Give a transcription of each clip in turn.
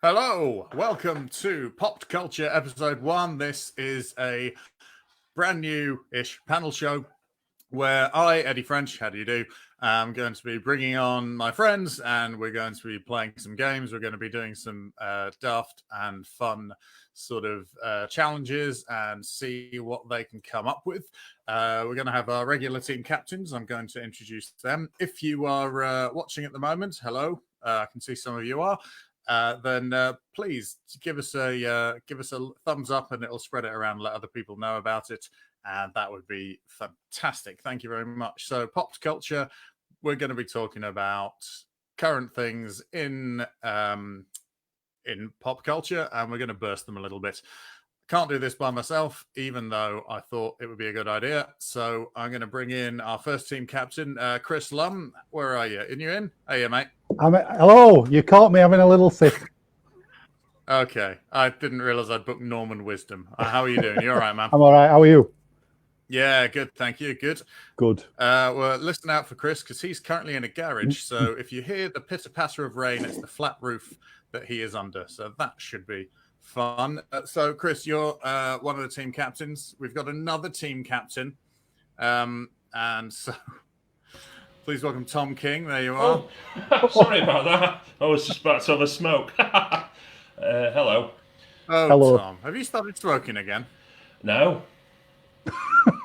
Hello, welcome to Pop Culture Episode 1. This is a brand new-ish panel show where I, Eddie French, how do you do, am going to be bringing on my friends and we're going to be playing some games. We're going to be doing some daft and fun sort of challenges and see what they can come up with. We're going to have our regular team captains. I'm going to introduce them. If you are watching at the moment, hello. I can see some of you are. Then please give us a thumbs up, and it'll spread it around, let other people know about it, and that would be fantastic. Thank you very much. So, pop culture, we're going to be talking about current things in pop culture, and we're going to burst them a little bit. Can't do this by myself, even though I thought it would be a good idea. So I'm going to bring in our first team captain, Chris Lumb. Where are you? You in? Hey, mate. Hello, you caught me having a little sip. Okay, I didn't realize I'd booked Norman Wisdom. How are you doing? You all right, man? I'm all right. How are you? Yeah, good. Thank you. Good. Good. Well, listen out for Chris because he's currently in a garage. So if you hear the pitter patter of rain, it's the flat roof that he is under. So that should be fun. So Chris, you're one of the team captains. We've got another team captain, and so please welcome Tom King. There you are. Oh, sorry about that. I was just about to have a smoke. Hello. Oh, Hello. Tom, have you started smoking again? No.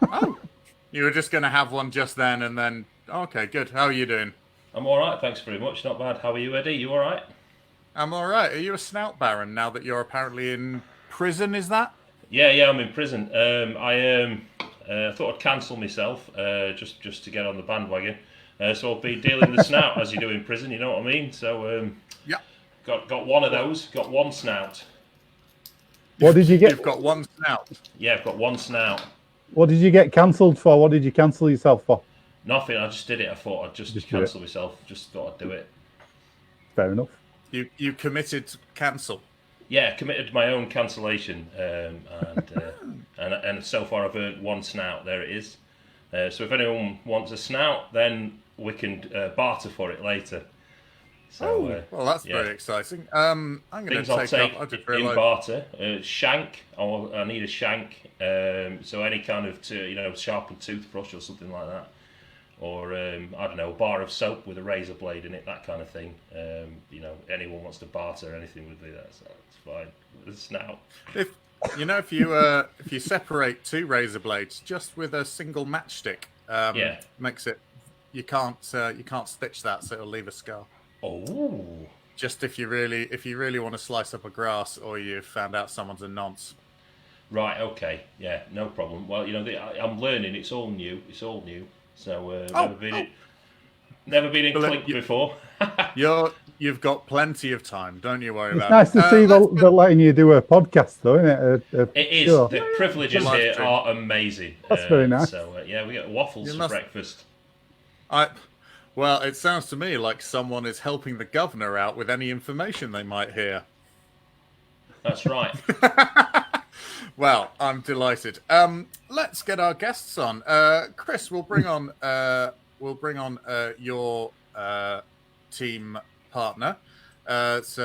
Oh, you were just going to have one just then, and then okay, good. How are you doing? I'm all right, thanks very much. Not bad. How are you, Eddie? You all right? I'm all right. Are you a snout baron now that you're apparently in prison? Is that? Yeah, I'm in prison. I thought I'd cancel myself just to get on the bandwagon. So I'll be dealing the snout as you do in prison. You know what I mean? So Yeah. Got one of those. Got one snout. What did you get? You've got one snout. Yeah, I've got one snout. What did you get cancelled for? What did you cancel yourself for? Nothing. I just did it. I thought I'd just cancel myself. Just thought I'd do it. Fair enough. You committed to cancel. Yeah, committed my own cancellation, and so far I've earned one snout. There it is. So if anyone wants a snout, then we can barter for it later. So, well, that's very exciting. I'm going to things I'll take up. I just in realised. barter. Shank. I need a shank. So any kind of sharpened toothbrush or something like that. Or I don't know, a bar of soap with a razor blade in it, that kind of thing. Anyone wants to barter anything with me, that's fine. It's now. If you separate two razor blades just with a single matchstick, makes it you can't stitch that, so it'll leave a scar. Oh. Just if you really want to slice up a grass, or you've found out someone's a nonce. Right. Okay. Yeah. No problem. Well, I'm learning. It's all new. So never been in Clink before. You've got plenty of time. Don't you worry about it. It's nice to see they're letting you do a podcast, though, isn't it? It is. Sure. The privileges here are amazing. That's very nice. So we get waffles for breakfast. Well, it sounds to me like someone is helping the governor out with any information they might hear. That's right. Well, I'm delighted. Let's get our guests on. Chris, we'll bring on your team partner. It's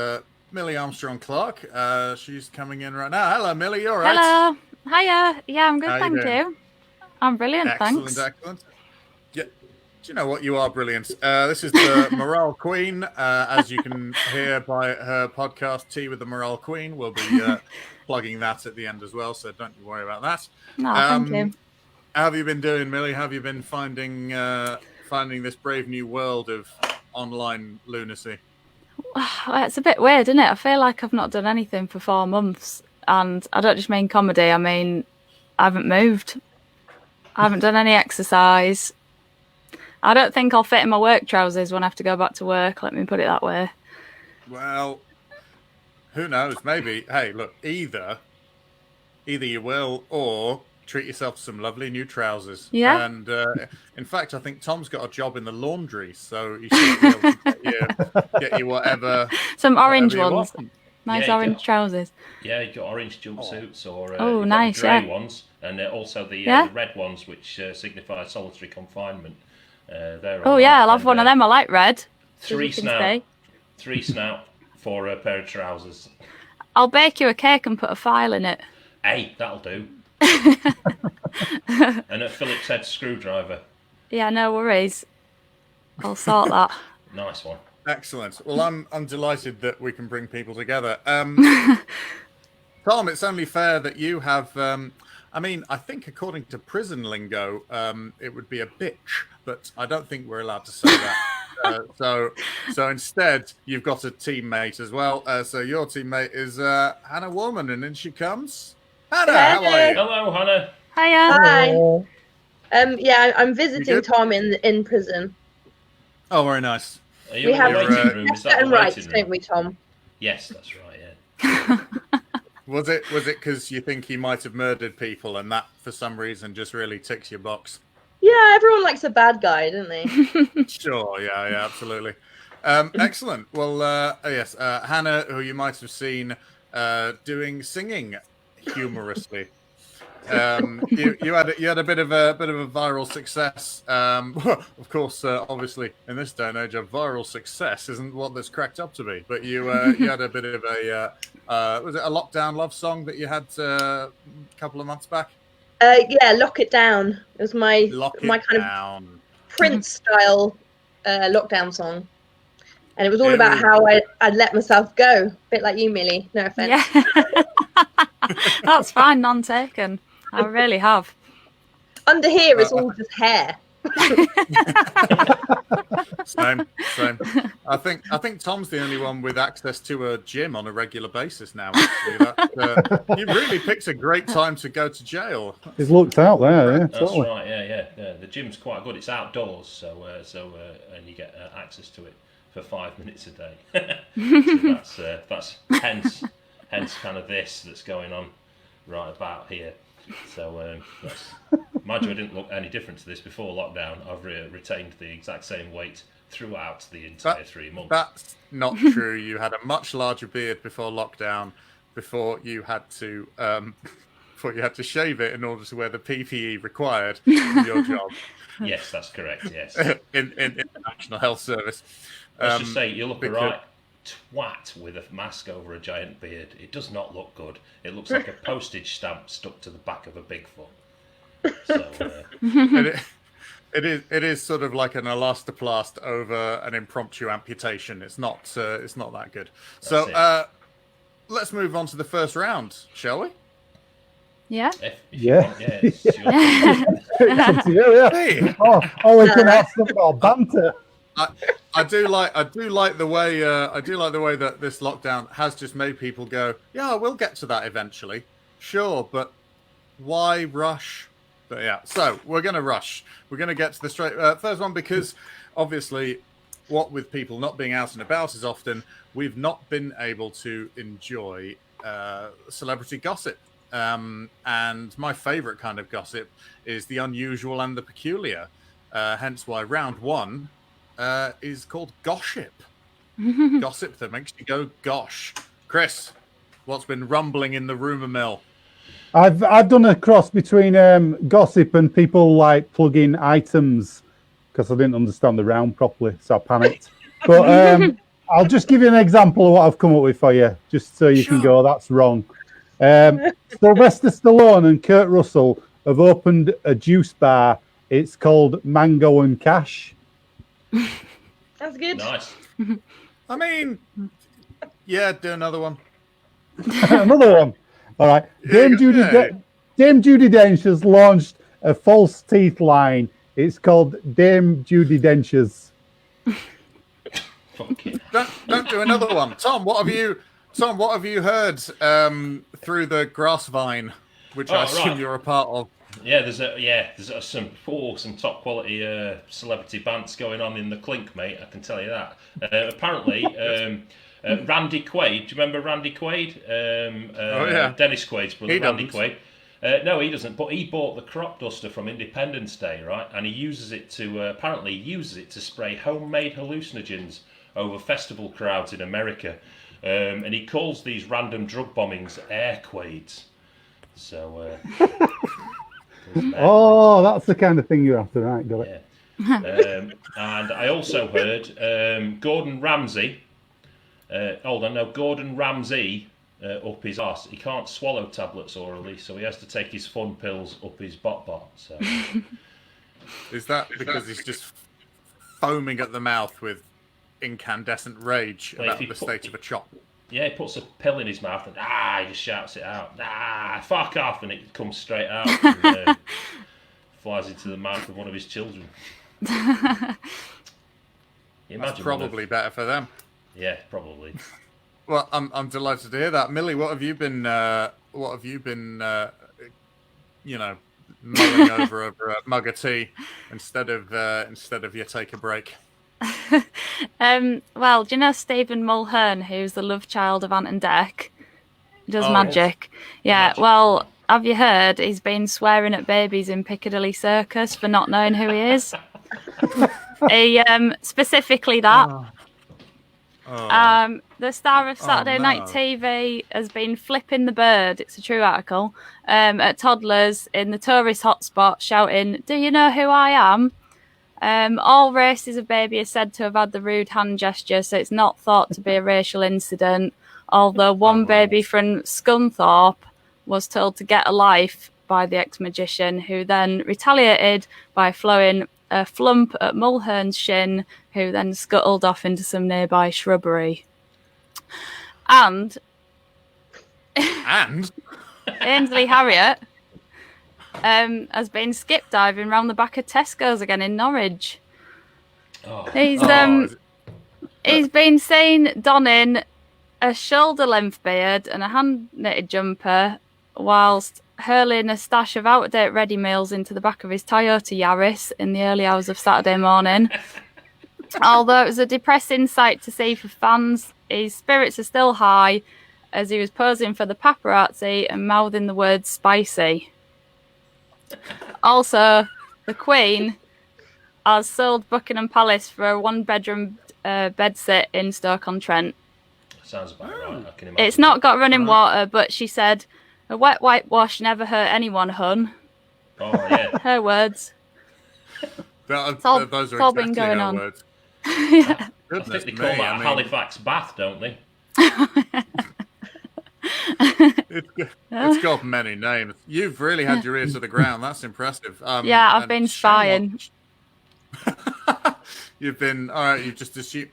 Millie Armstrong-Clarke. She's coming in right now. Hello, Millie. You all right? Hello. Hiya. Yeah, I'm good, thank you. I'm brilliant, thanks. Excellent. Yeah. Do you know what? You are brilliant. This is the Morale Queen. As you can hear by her podcast, Tea with the Morale Queen. We'll be plugging that at the end as well, so don't you worry about that. No, thank you. How have you been doing, Millie? How have you been finding this brave new world of online lunacy? Well, it's a bit weird, isn't it? I feel like I've not done anything for 4 months, and I don't just mean comedy. I mean, I haven't moved. I haven't done any exercise. I don't think I'll fit in my work trousers when I have to go back to work. Let me put it that way. Well, who knows? Maybe. Hey, look, either you will, or treat yourself to some lovely new trousers. Yeah. And in fact, I think Tom's got a job in the laundry, so you should be able to get you whatever. Some orange ones. Want. Nice orange trousers. Yeah, you got orange jumpsuits or nice, grey ones, and also the red ones, which signify solitary confinement. I'll have one of them. I like red. 3 snout, for a pair of trousers. I'll bake you a cake and put a file in it. Hey, that'll do. And a Phillips head screwdriver. Yeah, no worries. I'll sort that. Nice one. Excellent. Well, I'm delighted that we can bring people together. Tom, it's only fair that you have. I mean, I think according to prison lingo, it would be a bitch, but I don't think we're allowed to say that. So instead, you've got a teammate as well. So your teammate is Hannah Warman, and in she comes. Hannah, how are you? Hello, Hannah. Hiya. Hi. Yeah, I'm visiting Tom in prison. Oh, very nice. Are you We in have the waiting room? Is that certain the rights, waiting don't room? we, Tom? Yes, that's right. Yeah. Was it because you think he might have murdered people, and that for some reason just really ticks your box? Yeah, everyone likes a bad guy, don't they? Sure, yeah, absolutely. Excellent. Well, yes, Hannah, who you might have seen doing singing humorously. You had a bit of a viral success. Of course, obviously, in this day and age, a viral success isn't what that's cracked up to be. But you had a bit of a was it a lockdown love song that you had a couple of months back? Yeah, Lock It Down. It was my kind of Prince style lockdown song, and it was all about how I'd let myself go, a bit like you, Millie. No offense. Yeah. That's fine, none taken. I really have. Under here is all just hair. Same. I think Tom's the only one with access to a gym on a regular basis now. Actually, you really picked a great time to go to jail. It's looked out there, yeah. That's Totally. right. Yeah. The gym's quite good. It's outdoors, so and you get access to it for 5 minutes a day. So that's hence kind of this that's going on right about here. So mind you, I didn't look any different to this before lockdown. I've retained the exact same weight throughout the entire 3 months. That's not true. You had a much larger beard before lockdown. Before you had to shave it in order to wear the PPE required in your job. Yes, that's correct. Yes. in the National Health Service. Let's just say you look a right twat with a mask over a giant beard. It does not look good. It looks like a postage stamp stuck to the back of a Bigfoot. So it is sort of like an elastoplast over an impromptu amputation. It's not that good. So let's move on to the first round, shall we? Yeah. if Yeah. you want, yeah, it's your It's up to you, yeah. Hey. Oh, we can have some more banter. I do like the way that this lockdown has just made people go, yeah, we'll get to that eventually, sure, but why rush? But yeah, so we're going to rush. We're going to get to the first one because obviously, what with people not being out and about as often, we've not been able to enjoy celebrity gossip. And my favourite kind of gossip is the unusual and the peculiar. Hence why round one is called gossip. Gossip that makes you go gosh. Chris, what's been rumbling in the rumour mill? I've done a cross between gossip and people like plugging items because I didn't understand the round properly, so I panicked. But I'll just give you an example of what I've come up with for you, just so you can go, that's wrong. Sylvester Stallone and Kurt Russell have opened a juice bar. It's called Mango and Cash. That's good. nice. I mean, yeah, do another one. Another one. All right. Dame Judi Dench has launched a false teeth line. It's called Dame Judi Dentures. Fucking. Don't do another one. Tom, what have you heard through the grass vine, which I assume you're a part of? Yeah, there's some top quality celebrity bants going on in the clink, mate. I can tell you that. Apparently, Randy Quaid. Do you remember Randy Quaid? Oh yeah, Dennis Quaid's brother, he Randy doesn't. Quaid. No, he doesn't. But he bought the crop duster from Independence Day, right? And he uses it to spray homemade hallucinogens over festival crowds in America. And he calls these random drug bombings air quaids. So. Oh, that's the kind of thing you're after, right? Got it. And I also heard Gordon Ramsay Hold on, no, Gordon Ramsay up his arse. He can't swallow tablets orally, so he has to take his fun pills up his bot. So. Is that because he's just foaming at the mouth with incandescent rage about the state of a chop? Yeah, he puts a pill in his mouth and he just shouts it out. Fuck off, and it comes straight out and flies into the mouth of one of his children. That's probably better for them. Yeah, probably. Well, I'm delighted to hear that, Millie. What have you been mulling over a mug of tea instead of you take a break? Well, do you know Stephen Mulhern, who's the love child of Ant and Dec? He does magic. Yeah, magic. Well, have you heard he's been swearing at babies in Piccadilly Circus for not knowing who he is? He specifically that. The star of Saturday Night TV has been flipping the bird, it's a true article, at toddlers in the tourist hotspot shouting, "Do you know who I am?" All races of baby are said to have had the rude hand gesture, so it's not thought to be a racial incident, although one baby from Scunthorpe was told to get a life by the ex-magician, who then retaliated by throwing a flump at Mulhern's shin, who then scuttled off into some nearby shrubbery. And Ainsley Harriott has been skip diving round the back of Tesco's again in Norwich. He's been seen donning a shoulder-length beard and a hand-knitted jumper whilst hurling a stash of out-of-date ready meals into the back of his Toyota Yaris in the early hours of Saturday morning. Although it was a depressing sight to see for fans, his spirits are still high as he was posing for the paparazzi and mouthing the word spicy. Also, the Queen has sold Buckingham Palace for a one-bedroom bedsit in Stoke-on-Trent. Sounds about right. I can imagine. It's not got running water, but she said, "A wet whitewash never hurt anyone, hun." Oh, yeah. Her words. Those are all been exactly going her on. words. I think they call that a Halifax bath, don't they? It's got many names. You've really had your ear to the ground. That's impressive. Yeah, I've been spying. You've been all right. You just assume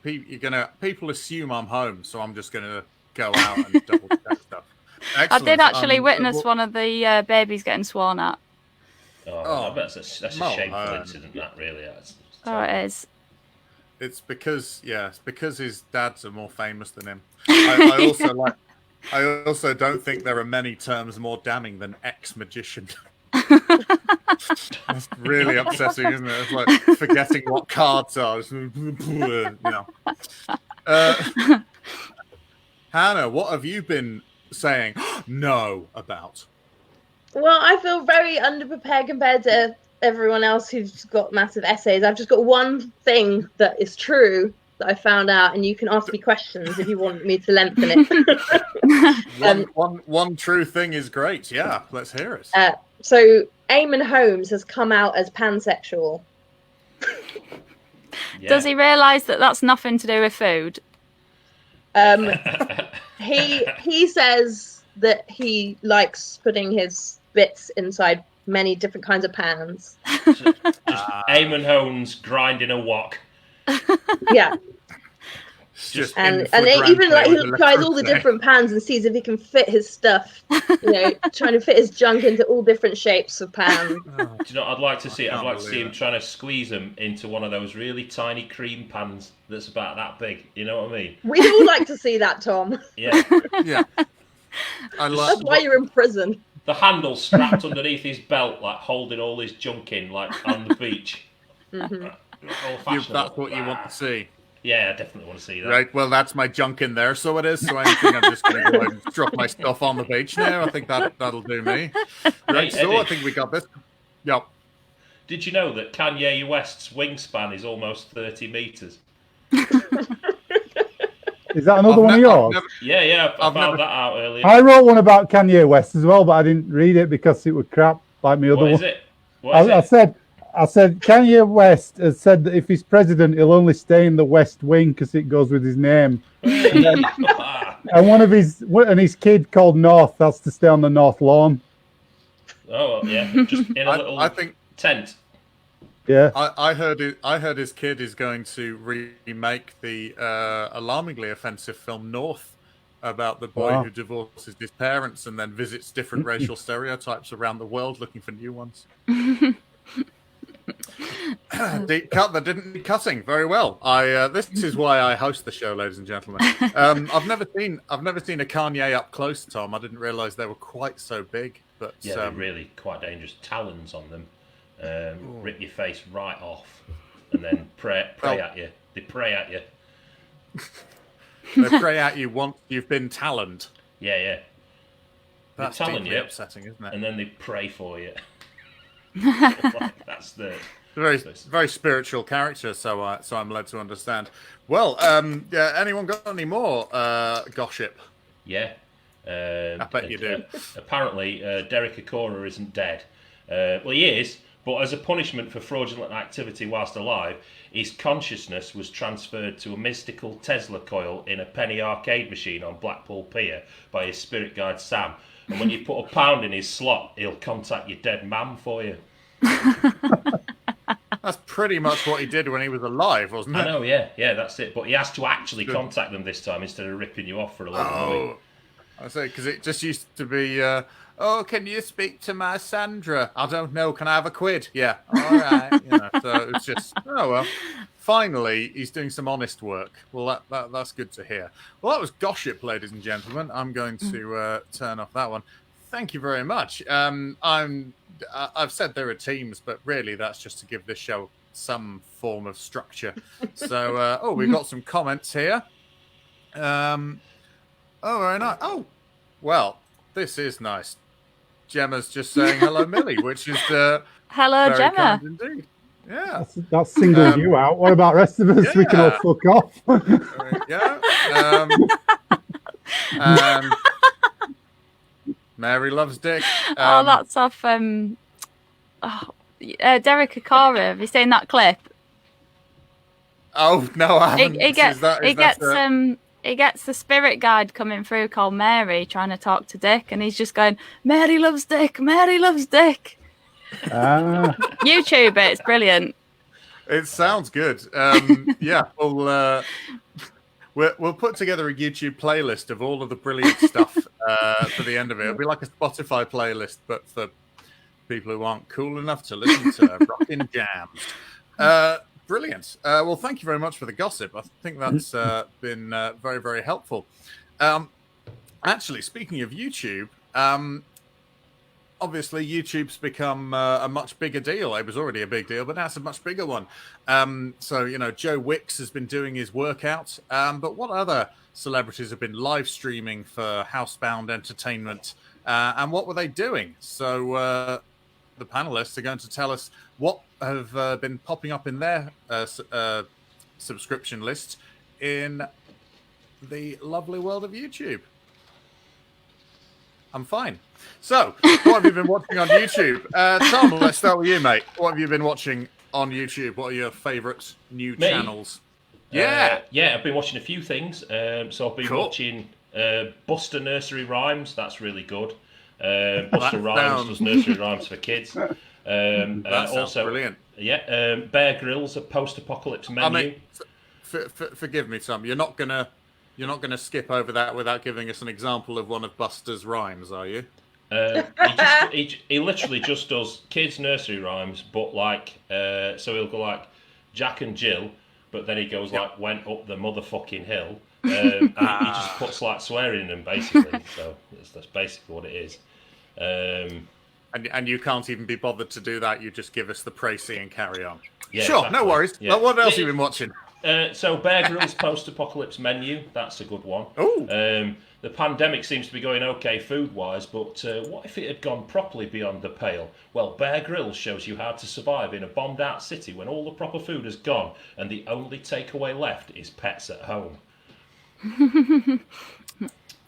people assume I'm home, so I'm just gonna go out and double check stuff. Excellent. I did actually witness one of the babies getting sworn at. I bet that's a shameful incident. That really is. Oh, it is. It's because his dads are more famous than him. I also don't think there are many terms more damning than ex-magician. That's really upsetting, isn't it? It's like forgetting what cards are. Hannah, what have you been saying no about? Well, I feel very underprepared compared to everyone else who's got massive essays. I've just got one thing that is true that I found out, and you can ask me questions if you want me to lengthen it. One true thing is great. Yeah, let's hear it. So Eamon Holmes has come out as pansexual. Yeah. Does he realise that that's nothing to do with food? He says that he likes putting his bits inside many different kinds of pans. Just Eamon Holmes grinding a wok. Yeah. And even like he tries all the different pans and sees if he can fit his stuff, trying to fit his junk into all different shapes of pans. Do you know what I'd like to see? I'd like to see him trying to squeeze them into one of those really tiny cream pans that's about that big. You know what I mean? We'd all like to see that, Tom. Yeah. Yeah. That's why you're in prison. The handle strapped underneath his belt, like holding all his junk in, like on the beach. Mm-hmm. That's what you want to see. Yeah, I definitely want to see that. Right, well, that's my junk in there, so it is. So I think I'm just going to go and drop my stuff on the beach now. I think that'll do me. Right, so Eddie, I think we got this. Yep. Did you know that Kanye West's wingspan is almost 30 metres? Is that another one of yours? Yeah, I found that out earlier. I wrote one about Kanye West as well, but I didn't read it because it was crap, like my other one. What is it? I said, I said Kanye West has said that if he's president, he'll only stay in the West Wing because it goes with his name. And his kid called North. That's to stay on the North Lawn. Oh yeah, just in a little tent. Yeah, I heard his kid is going to remake the alarmingly offensive film North, about the boy who divorces his parents and then visits different racial stereotypes around the world looking for new ones. Deep cut that didn't need cutting very well. This is why I host the show, ladies and gentlemen. I've never seen a Kanye up close, Tom. I didn't realise they were quite so big. But yeah, they're really quite dangerous. Talons on them, rip your face right off, and then pray at you. They pray at you. They pray at you once you've been taloned. Yeah. That's deeply upsetting, isn't it? And then they pray for you. That's the very spiritual character. So I'm led to understand. Well, anyone got any more gossip? Yeah. I bet you do. Apparently, Derek Akora isn't dead. Well, he is, but as a punishment for fraudulent activity whilst alive, his consciousness was transferred to a mystical Tesla coil in a penny arcade machine on Blackpool Pier by his spirit guide Sam. And when you put £1 in his slot, he'll contact your dead mum for you. That's pretty much what he did when he was alive, wasn't it? I know, yeah, that's it. But he has to actually contact them this time instead of ripping you off for a lot of money. I say, because it just used to be, can you speak to my Sandra? I don't know, can I have a quid? Yeah, all right. So it's just, finally, he's doing some honest work. Well, that's good to hear. Well, that was gossip, ladies and gentlemen. I'm going to turn off that one. Thank you very much. I've said there are teams, but really that's just to give this show some form of structure. So, we've got some comments here. Very nice. Oh, well, this is nice. Gemma's just saying hello, Millie, which is hello, very Gemma. kind indeed. Yeah, that's singled you out. What about the rest of us? Yeah. We can all fuck off. There we go. And Mary loves Dick. That's off. Derek Akora. Have you seen that clip? Oh no, I haven't. He gets the spirit guide coming through called Mary trying to talk to Dick, and he's just going, Mary loves Dick, Mary loves Dick. YouTube it, it's brilliant. It sounds good. Yeah, we'll put together a YouTube playlist of all of the brilliant stuff for the end of it. It'll be like a Spotify playlist, but for people who aren't cool enough to listen to rockin' jams. Brilliant. Well, thank you very much for the gossip. I think that's been very, very helpful. Actually, speaking of YouTube, obviously YouTube's become a much bigger deal. It was already a big deal, but now it's a much bigger one. So, Joe Wicks has been doing his workout. But what other celebrities have been live streaming for Housebound Entertainment? And what were they doing? So the panelists are going to tell us what have been popping up in their subscription list in the lovely world of YouTube. I'm fine. So, what have you been watching on YouTube? Tom, let's start with you, mate. What have you been watching on YouTube? What are your favourite new channels? Yeah, I've been watching a few things. So I've been watching Buster Nursery Rhymes. That's really good. Buster Rhymes does nursery rhymes for kids. That sounds brilliant. Yeah, Bear Grylls, a post-apocalypse menu. I mean, forgive me, Tom. You're not gonna skip over that without giving us an example of one of Buster's rhymes, are you? He literally just does kids' nursery rhymes, but so he'll go like Jack and Jill, but then he goes like went up the motherfucking hill. He just puts like swearing in them basically. So that's basically what it is. And you can't even be bothered to do that. You just give us the précis and carry on. Yeah, sure, exactly. No worries. Yeah. But what else have you been watching? So Bear Grylls post-apocalypse menu. That's a good one. Oh. The pandemic seems to be going okay food-wise, but what if it had gone properly beyond the pale? Well, Bear Grylls shows you how to survive in a bombed-out city when all the proper food is gone and the only takeaway left is pets at home.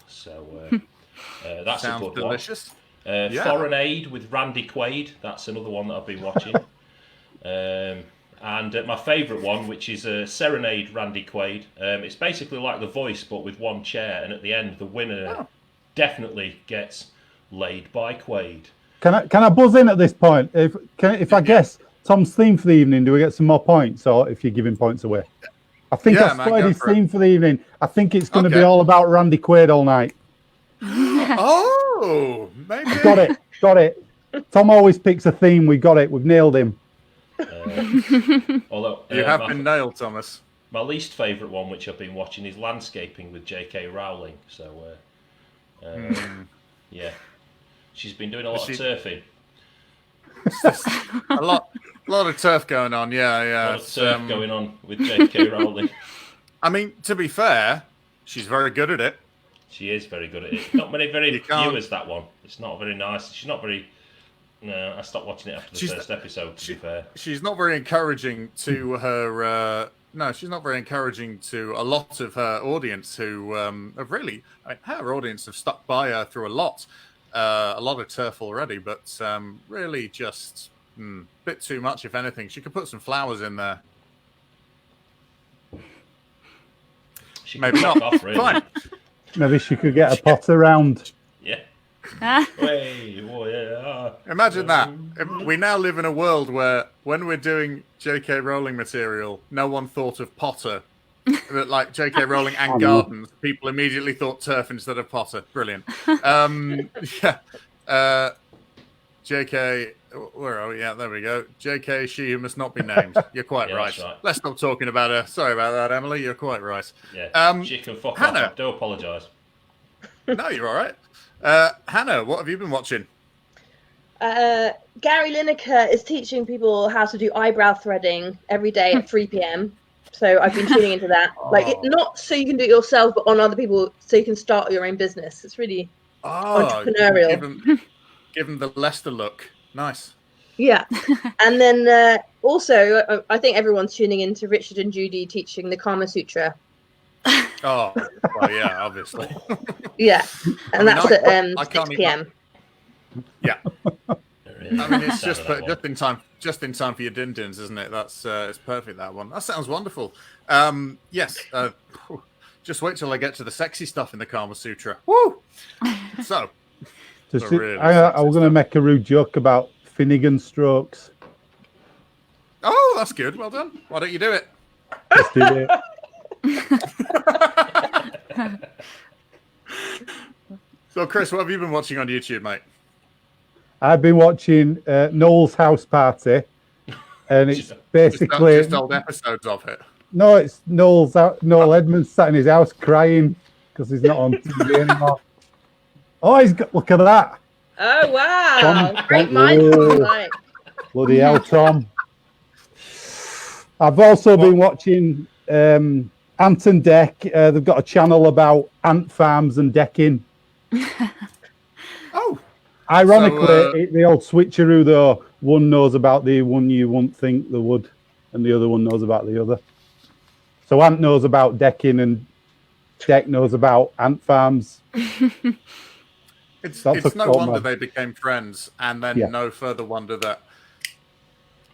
So that's sounds a good delicious. one. Foreign Aid with Randy Quaid. That's another one that I've been watching. And my favourite one, which is Serenade Randy Quaid. It's basically like The Voice, but with one chair, and at the end, the winner definitely gets laid by Quaid. Can I buzz in at this point? If I guess Tom's theme for the evening, do we get some more points, or if you're giving points away? I think I spotted his theme for the evening. I think it's going to be all about Randy Quaid all night. Oh, maybe. Got it. Tom always picks a theme. We got it. We've nailed him. Although you have been nailed, Thomas. My least favourite one, which I've been watching, is Landscaping with J.K. Rowling. So, yeah, she's been doing a lot of turfing. a lot of turf going on. Yeah. A lot of turf going on with J.K. Rowling. I mean, to be fair, she's very good at it. She is very good at it. Not many viewers, that one. It's not very nice. She's not very. No, I stopped watching it after the first episode, to be fair. She's not very encouraging to her... no, she's not very encouraging to a lot of her audience who have really... I mean, her audience have stuck by her through a lot of turf already, but really just a bit too much, if anything. She could put some flowers in there. Maybe not. Off, really. Fine. Maybe she could get a pot around. Yeah. Imagine that. We now live in a world where when we're doing J.K. Rowling material, no one thought of Potter. Like J.K. Rowling and gardens, people immediately thought turf instead of Potter. Brilliant. J.K. Where are we? Yeah, there we go. J.K. She who must not be named. You're quite right. Right. Let's stop talking about her. Sorry about that, Emily. You're quite right. Yeah. She can fuck Hannah. off. I do apologise. No, you're all right. Hannah, what have you been watching? Gary Lineker is teaching people how to do eyebrow threading every day at 3 p.m. So I've been tuning into that. Not so you can do it yourself, but on other people, so you can start your own business. It's really entrepreneurial. Give them the Leicester look. Nice. Yeah. And then also, I think everyone's tuning into Richard and Judy teaching the Kama Sutra. Oh, well, yeah, obviously. Yeah. And that's at 6 p.m. Yeah. I mean, it's just in time for your din-dins, isn't it? That's it's perfect, that one. That sounds wonderful. Yes. Just wait till I get to the sexy stuff in the Kama Sutra. Woo! So, I was going to make a rude joke about Finnegan strokes. Oh, that's good. Well done. Why don't you do it? Let's do it. So, Chris, what have you been watching on YouTube, mate? I've been watching Noel's House Party, and it's basically just old episodes of it. No, it's Noel Edmonds sat in his house crying because he's not on TV anymore. Oh, look at that! Oh wow! Great mind tonight. Bloody hell, Tom! I've also been watching Ant and Deck. They've got a channel about ant farms and decking. Oh. Ironically, the old switcheroo, though, one knows about the one you wouldn't think they would, and the other one knows about the other. So Ant knows about decking, and Deck knows about ant farms. It's no wonder they became friends, and then no further wonder that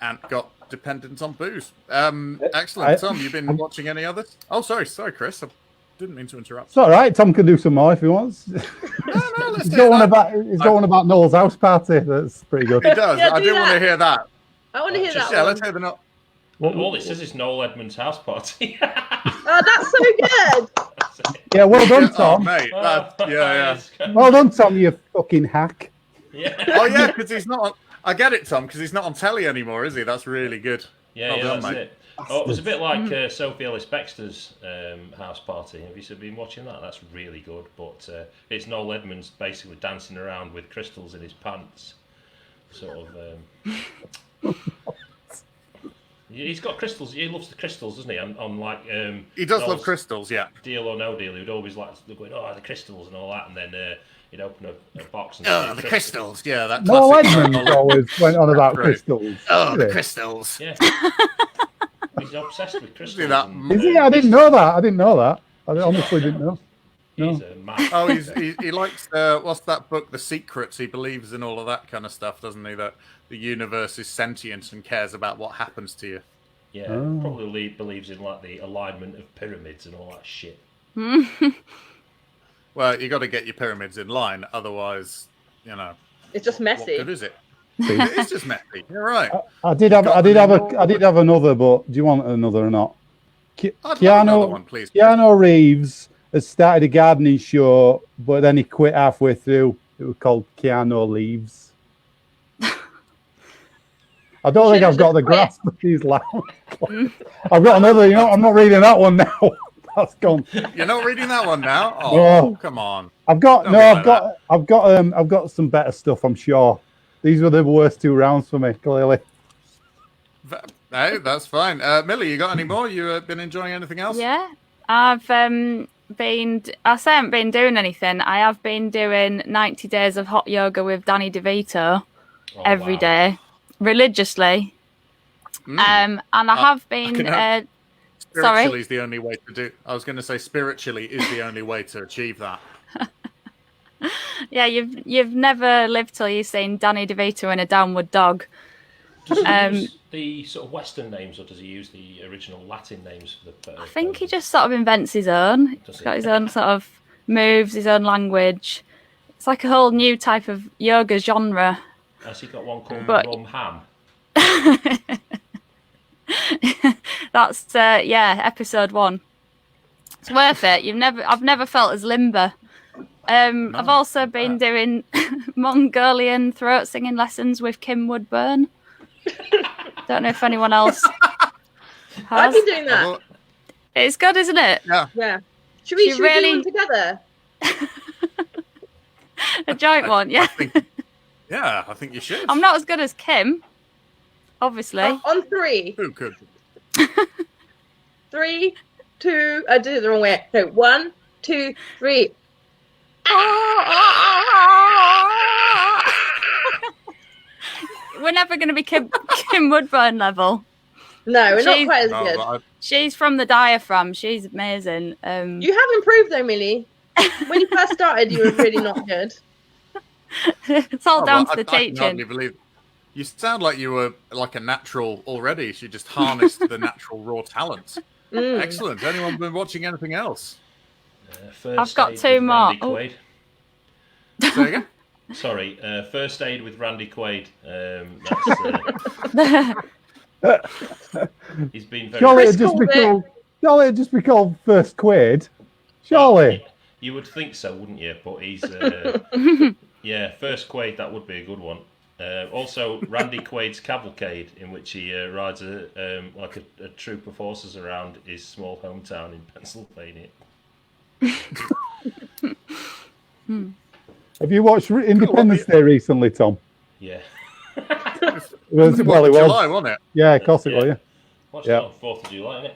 Ant got dependent on booze. Excellent. Tom, you've been watching any others? Oh, sorry, Chris. I didn't mean to interrupt. It's all right. Tom can do some more if he wants. He's got one about Noel's House Party. That's pretty good. He does. I do want to hear that. I want to hear that. Yeah, let's hear the not. All it says is Noel Edmonds' house party. Oh, that's so good. Yeah, well done, Tom. Oh, mate. Yeah. Well done, Tom, you fucking hack. Yeah. Oh, yeah, because he's not on... I get it, Tom, because he's not on telly anymore, is he? That's really good. Yeah, well done, that's mate. it. Oh, it was a bit like Sophie Ellis-Bextor's house party. Have you been watching that? That's really good. But it's Noel Edmonds basically dancing around with crystals in his pants. Sort of... he's got crystals. He loves the crystals, doesn't he? On like... he does love crystals, yeah. Deal or No Deal. He would always like going, the crystals and all that. And then he'd open a box and... Oh, the crystals. Yeah, that Noel Edmonds always went on about crystals. Oh, the crystals. Yeah. He's obsessed with crystals. Is he? I didn't know that. I honestly didn't know. He's a man. Oh, he likes what's that book, The Secrets? He believes in all of that kind of stuff, doesn't he? That the universe is sentient and cares about what happens to you. Yeah, probably believes in like the alignment of pyramids and all that shit. Well, you got to get your pyramids in line, otherwise, it's just messy. What good is it? It is just messy. You're right. I did have another, but do you want another or not? I'd love another one, please. Keanu Reeves has started a gardening show, but then he quit halfway through. It was called Keanu Leaves. I don't think I've got the grasp of these lines. I've got another. I'm not reading that one now. That's gone. You're not reading that one now? Oh, come on. I've got some better stuff, I'm sure. These were the worst 2 rounds for me, clearly. Hey, that's fine. Millie, you got any more? You been enjoying anything else? Yeah, I've I haven't been doing anything. I have been doing 90 days of hot yoga with Danny DeVito every day, religiously. And I have been... Spiritually is the only way to do. I was going to say spiritually is the only way to achieve that. Yeah, you've never lived till you've seen Danny DeVito in a downward dog. Does he use the sort of Western names, or does he use the original Latin names for the? I think he just sort of invents his own. He's got his own sort of moves, his own language. It's like a whole new type of yoga genre. Has he got one called Rum Ham? That's episode 1. It's worth it. I've never felt as limber. I've also been doing Mongolian throat singing lessons with Kim Woodburn. Don't know if anyone else has. I've been doing that. It's good, isn't it? Yeah. Should we do one together? A joint one, yeah. I think you should. I'm not as good as Kim, obviously. On 3. Who could? 3, 2. I did it the wrong way. So 1, 2, 3. We're never going to be Kim Woodburn level. No, we're not quite as good. She's from the diaphragm. She's amazing. You have improved though, Millie. When you first started, you were really not good. It's all down to the teaching. I can't believe you sound like you were like a natural already. She just harnessed the natural raw talent. Excellent. Anyone been watching anything else? I've got 2 more. Say again? Sorry, First Aid with Randy Quaid. He's been very... Surely it'd just be called First Quaid. Surely. You would think so, wouldn't you? But he's... First Quaid, that would be a good one. Also, Randy Quaid's Cavalcade, in which he rides a troop of horses around his small hometown in Pennsylvania. Have you watched Independence Day recently, Tom? Yeah. It was July, wasn't it? Yeah, of course it was, yeah. Watched it on 4th of July, innit?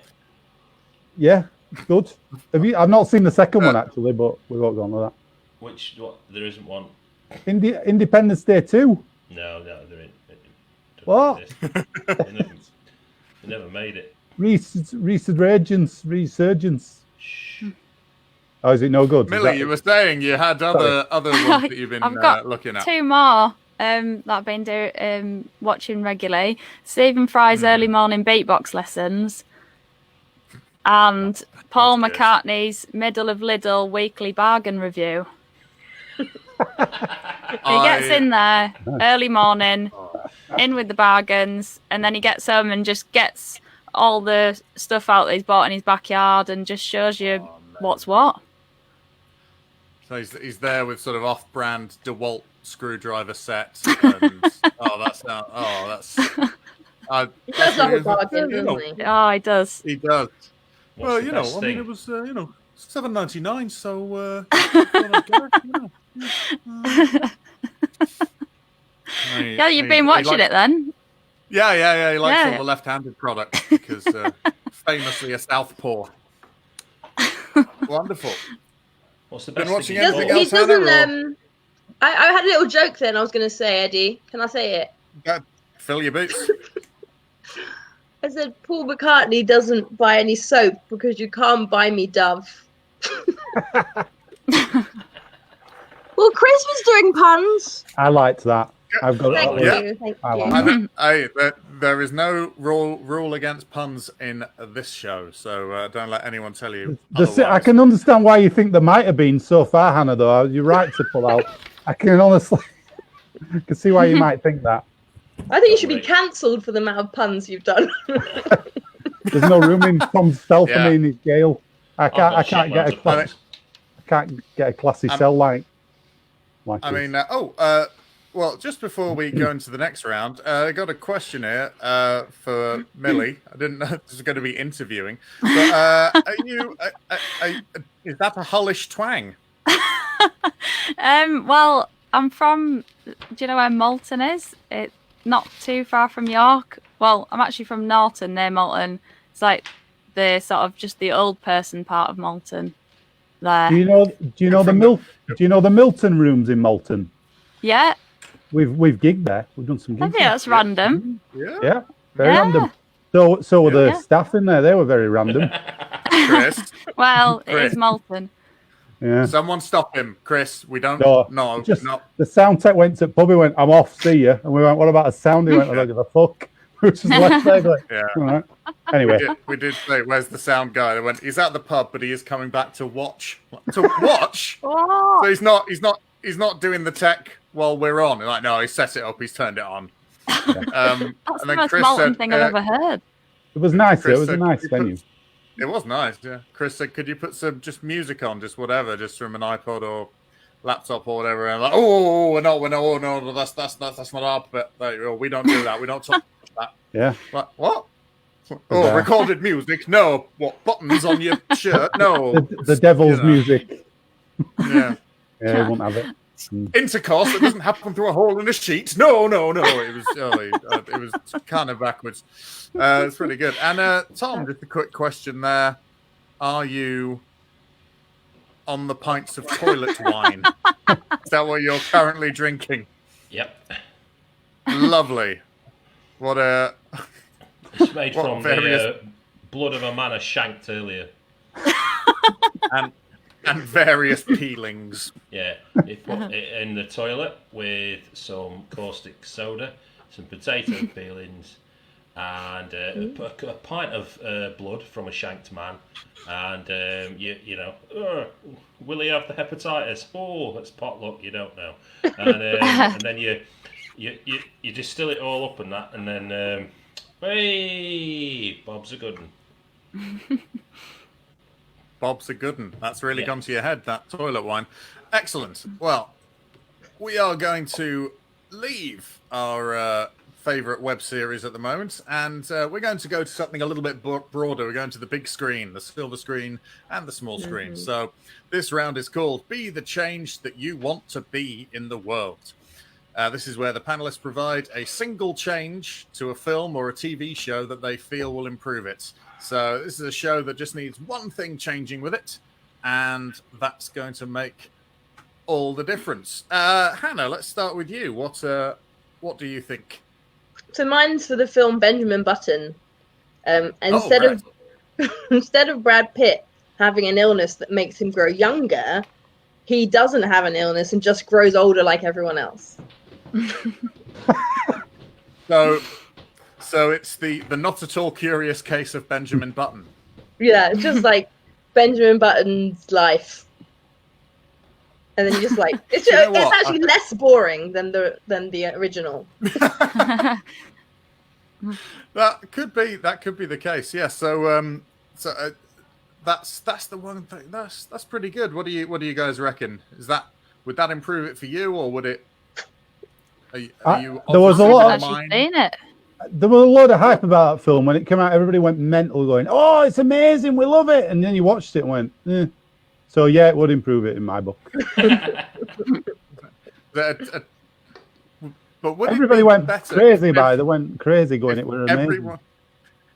Yeah, good. I've not seen the second one, actually, but we won't go on with that. There isn't one. Independence Day 2? No, there ain't. What? They never made it. Resurgence. Oh, is it no good? Millie, you were saying you had other ones that you've been looking at. 2 more that I've been watching regularly. Stephen Fry's early morning beatbox lessons. And Paul McCartney's Middle of Lidl weekly bargain review. He gets in there early morning, in with the bargains, and then he gets home and just gets all the stuff out that he's bought in his backyard and just shows you what's what. So he's there with sort of off-brand DeWalt screwdriver set. And, that's. That's not a bargain, doesn't he? Oh, he does. He does. What's it was $7.99, so Yeah, you've been watching it then. Yeah. He likes all the left-handed products because famously a southpaw. Wonderful. What's the best been watching thing anything else? He doesn't. I had a little joke then. I was going to say, Eddie. Can I say it? Fill your boots. I said Paul McCartney doesn't buy any soap because you can't buy me Dove. Well, Chris was doing puns. I liked that. I've got Thank you. Thank you. There is no rule against puns in this show, so don't let anyone tell you otherwise. I can understand why you think there might have been so far, Hannah, though. You're right to pull out. I can honestly can see why you might think that. I think you should be cancelled for the amount of puns you've done. There's no room in Tom's cell for me in his jail. I can't get a classy cell like I mean, well, just before we go into the next round, I got a question here for Millie. I didn't know this was going to be interviewing. But is that a Hullish twang? Well, I'm from, do you know where Malton is? It's not too far from York. Well, I'm actually from Norton, near Malton. It's like the sort of just the old person part of Malton. There. Do you know the Milton rooms in Malton? Yeah. We've gigged there. We've done some gigs. I think that's random. Yeah. Very random. So were the staff in there. They were very random. Chris. Well, it is Malton. Yeah. Someone stop him, Chris. We don't. No, just the sound tech went to pub. He went, "I'm off. See you." And we went, "What about a sound?" He went, "I don't give a fuck." We just left there. Like, all right. Anyway, we did say, "Where's the sound guy?" They went, "He's at the pub, but he is coming back to watch." To watch? So he's not doing the tech while we're on. Like, no, he set it up. He's turned it on. That's the most Malton thing I've ever heard. It was nice. It was a nice venue. It was nice, yeah. Chris said, "Could you put some just music on, just whatever, just from an iPod or laptop or whatever?" And like, no, that's not our bit. We don't do that. We don't talk about that. Yeah. Like, what? Oh, recorded music? No. What, buttons on your shirt? No. The devil's music. Yeah. Yeah, he won't have it. Intercourse that doesn't happen through a hole in a sheet. No. It was kind of backwards. It's pretty good. And Tom, just a quick question there. Are you on the pints of toilet wine? Is that what you're currently drinking? Yep. Lovely. What a... It's made from the blood of a man I shanked earlier. And various peelings. Yeah, you put it in the toilet with some caustic soda, some potato peelings, and a pint of blood from a shanked man. And you know, will he have the hepatitis? Oh, that's potluck. You don't know. And then you distill it all up and that, and then hey, Bob's a good one. Bob's a good one. That's really gone to your head, that toilet wine. Excellent. Well, we are going to leave our favourite web series at the moment, and we're going to go to something a little bit broader. We're going to the big screen, the silver screen, and the small screen. So this round is called Be the Change That You Want to Be in the World. This is where the panelists provide a single change to a film or a TV show that they feel will improve it. So this is a show that just needs one thing changing with it, and that's going to make all the difference. Hannah, let's start with you. What do you think? So mine's for the film Benjamin Button. Instead of Brad Pitt having an illness that makes him grow younger, he doesn't have an illness and just grows older like everyone else. So it's the not at all curious case of Benjamin Button. Yeah, it's just like Benjamin Button's life. And then you just like it's actually less boring than the original. That could be the case. Yeah. So that's the one thing. That's pretty good. What do you guys reckon? Would that improve it for you, or would it? Are you there was a lot of seen it. There was a lot of hype about that film when it came out. Everybody went mental, going, "Oh, it's amazing, we love it!" And then you watched it and went, eh. So yeah, it would improve it in my book. But would everybody went better crazy by it. They went crazy going, "It was amazing."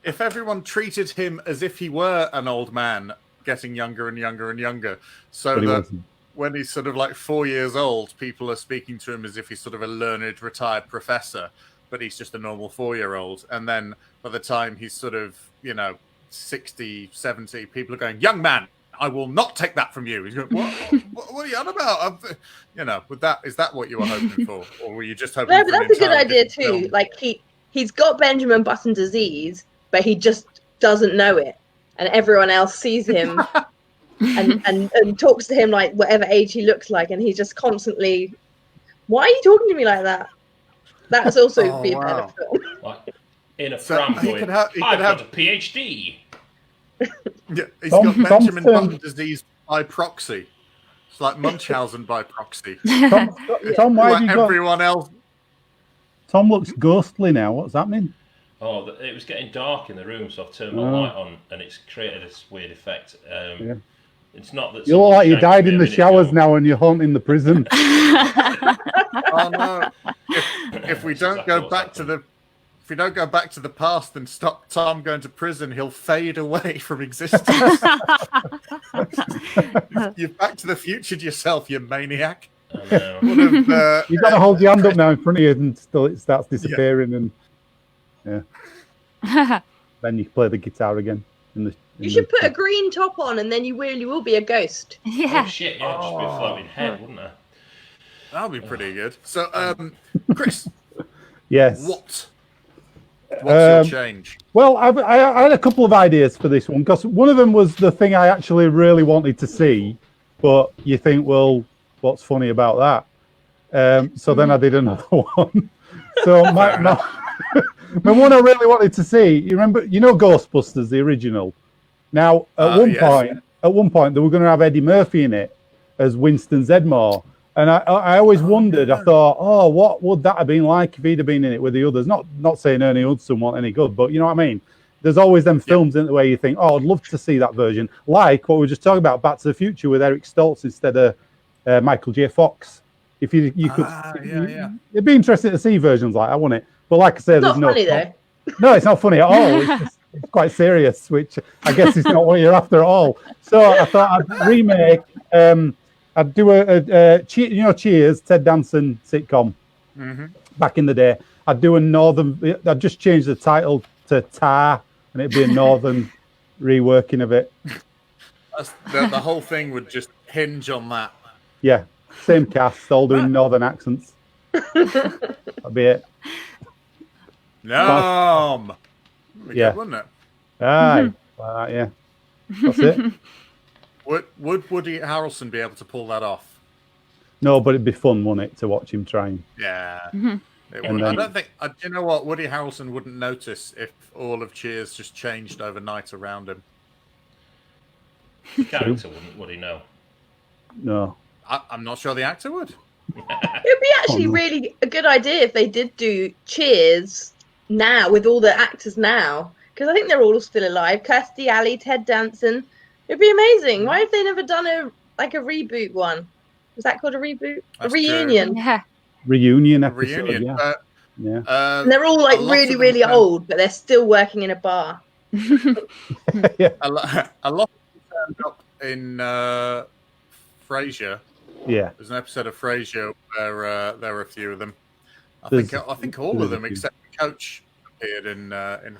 If everyone treated him as if he were an old man, getting younger and younger and younger, so that when he's sort of like 4 years old, people are speaking to him as if he's sort of a learned retired professor, but he's just a normal 4-year-old. And then by the time he's sort of, 60, 70, people are going, "Young man, I will not take that from you. He's going, what are you on about? Is that what you were hoping for? Or were you just hoping No, for but that's a good idea too. film? Like he's got Benjamin Button disease, but he just doesn't know it. And everyone else sees him and talks to him like whatever age he looks like, and he's just constantly, why are you talking to me like that? That's also be a better film. Like in a pram going, I've got a PhD. Yeah, he's got Benjamin Button disease by proxy. It's like Munchausen by proxy. Tom, why have you got everyone else? Tom looks ghostly now. What's happening? Oh, it was getting dark in the room, so I've turned my light on, and it's created this weird effect. It's not that you look like you died in the showers now, and you're haunting the prison. Oh no! If we don't go back to the past and stop Tom going to prison, he'll fade away from existence. You've Back to the Future yourself, you maniac. I know. You've got to hold your hand up now in front of you until it starts disappearing, and then you play the guitar again. You should put a green top on, and then you really will be a ghost. Yeah. Oh shit! Yeah, just be a floating head, wouldn't it? That would be pretty good. So, Chris. Yes. What's your change? Well, I had a couple of ideas for this one, because one of them was the thing I actually really wanted to see, but you think, well, what's funny about that? So then I did another one. So my one I really wanted to see, you know Ghostbusters, the original? Now, at one point, they were going to have Eddie Murphy in it as Winston Zedmore. And I always wondered, I thought, what would that have been like if he'd have been in it with the others? Not saying Ernie Hudson wasn't any good, but you know what I mean? There's always them films in the way you think, I'd love to see that version. Like what we were just talking about, Back to the Future with Eric Stoltz instead of Michael J. Fox. If you could, it'd be interesting to see versions like that, wouldn't it? But like I said, it's not funny though. No, it's not funny at all. It's quite serious, which I guess is not what you're after at all. So I thought I'd remake. I'd do Cheers, Ted Danson sitcom back in the day. I'd do I'd just change the title to Tar, and it'd be a northern reworking of it. The whole thing would just hinge on that. Yeah, same cast, all doing northern accents. That'd be it. Good, wouldn't it? Aye, yeah. That's it. Would Woody Harrelson be able to pull that off? No, but it'd be fun, wouldn't it, to watch him trying? Yeah. I don't think. You know what? Woody Harrelson wouldn't notice if all of Cheers just changed overnight around him. The character wouldn't, would he know? No. I'm not sure the actor would. It would be actually really a good idea if they did do Cheers now with all the actors now, because I think they're all still alive. Kirstie Alley, Ted Danson. It'd be amazing. Why have they never done a reboot one? Was that called a reboot? A reunion? Yeah. Reunion episode. Reunion. Yeah. And they're all like really, really old, but they're still working in a bar. Yeah. A lot of them turned up in Frasier. Yeah. There's an episode of Frasier where there were a few of them. I think all of them except the coach appeared in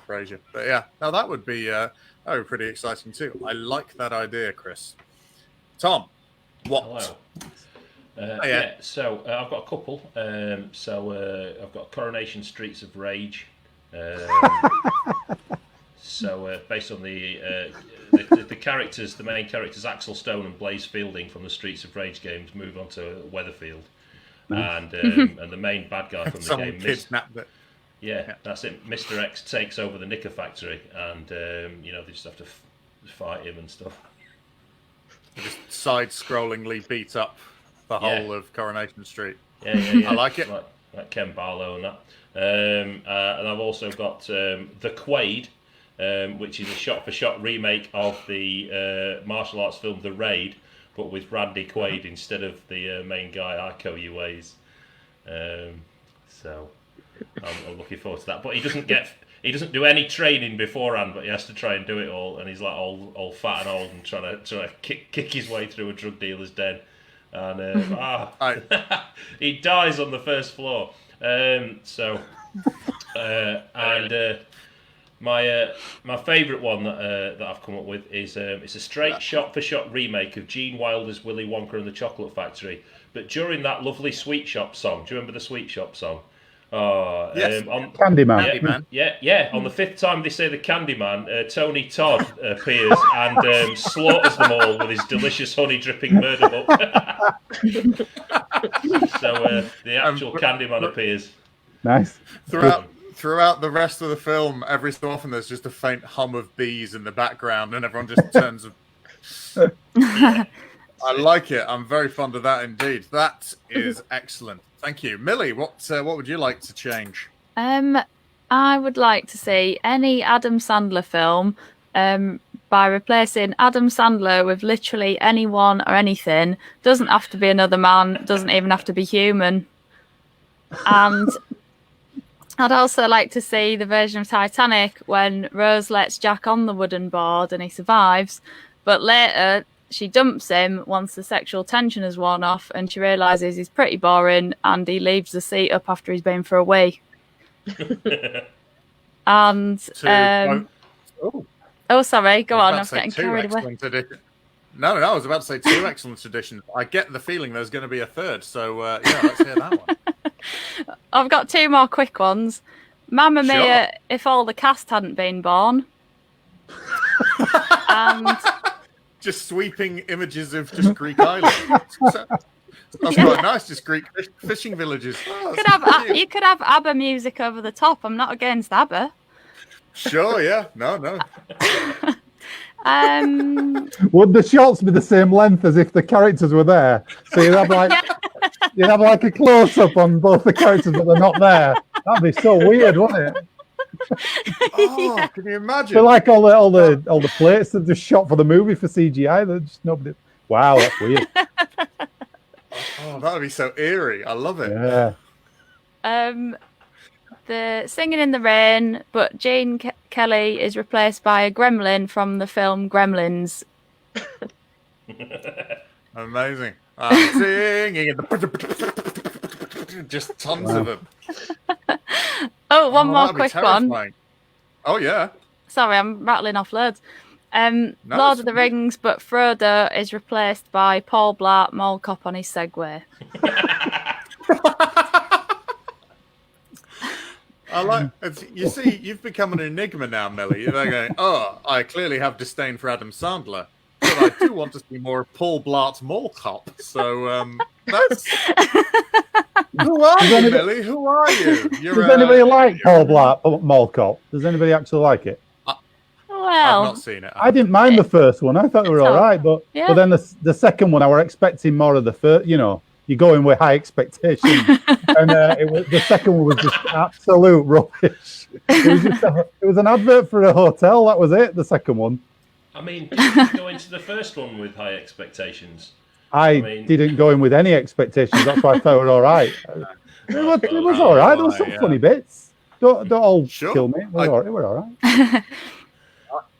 Frasier. But yeah, no, that would be pretty exciting too. I like that idea, Chris. Tom, what? Hello. So I've got a couple. I've got Coronation Streets of Rage. Based on the characters, the main characters, Axel Stone and Blaze Fielding from the Streets of Rage games, move on to Weatherfield, and the main bad guy from the game, kidnapped it. Yeah, that's it. Mr. X takes over the Knicker factory, and they just have to fight him and stuff. Just side-scrollingly beat up the whole of Coronation Street. Yeah. I like it. Like Ken Barlow and that. And I've also got The Quaid, which is a shot-for-shot remake of the martial arts film The Raid, but with Randy Quaid instead of the main guy, Iko Uwais. So I'm looking forward to that. But he doesn't do any training beforehand, but he has to try and do it all, and he's like all fat and old and trying to kick his way through a drug dealer's den, and he dies on the first floor. My favourite one that I've come up with is it's a straight shot-for-shot remake of Gene Wilder's Willy Wonka and the Chocolate Factory, but during that lovely Sweet Shop song. Do you remember the Sweet Shop song? Yes. Candyman. Yeah. On the 5th time they say the Candyman, Tony Todd appears and slaughters them all with his delicious honey-dripping murder book. So the actual Candyman appears. Nice. Throughout the rest of the film, every so often there's just a faint hum of bees in the background, and everyone just turns. I like it. I'm very fond of that indeed. That is excellent. Thank you, Millie. What would you like to change? I would like to see any Adam Sandler film by replacing Adam Sandler with literally anyone or anything. Doesn't have to be another man. Doesn't even have to be human. And I'd also like to see the version of Titanic when Rose lets Jack on the wooden board and he survives, but later she dumps him once the sexual tension has worn off and she realises he's pretty boring and he leaves the seat up after he's been for a wee. And sorry, go on. I'm getting carried away. No, I was about to say 2 excellent editions. I get the feeling there's going to be a third, so let's hear that one. I've got 2 more quick ones. Mamma Mia, if all the cast hadn't been born. And just sweeping images of just Greek islands. That's quite nice, just Greek fishing villages. You could have ABBA music over the top. I'm not against ABBA. Sure, yeah. No. Would the shots be the same length as if the characters were there? So you'd have like a close-up on both the characters, but they're not there. That'd be so weird, wouldn't it? Can you imagine? They're like all the plates that just shot for the movie for CGI. They're just nobody. Wow, that's weird. That would be so eerie. I love it. Yeah. The Singing in the Rain, but Gene Kelly is replaced by a gremlin from the film Gremlins. Amazing. Singing in the... Just tons of them. One more quick one. Oh, yeah. Sorry, I'm rattling off loads. Lord of the Rings, but Frodo is replaced by Paul Blart Mall Cop on his Segway. I like. You see, you've become an enigma now, Millie. You're going, I clearly have disdain for Adam Sandler, but I do want to see more of Paul Blart's Mall Cop. So that's. Who are you, Millie? Who are you? Does anybody like Paul Blart Mall Cop? Does anybody actually like it? Well, I've not seen it. I didn't mind the first one. I thought they were all right, but then the second one, I were expecting more of the first. You know, you go in with high expectations, and the second one was just absolute rubbish. It was an advert for a hotel. That was it. The second one. I mean, did you go into the first one with high expectations? I didn't go in with any expectations. That's why I thought it was all right. It was all right. There were some funny bits. Don't all kill me. It was all right.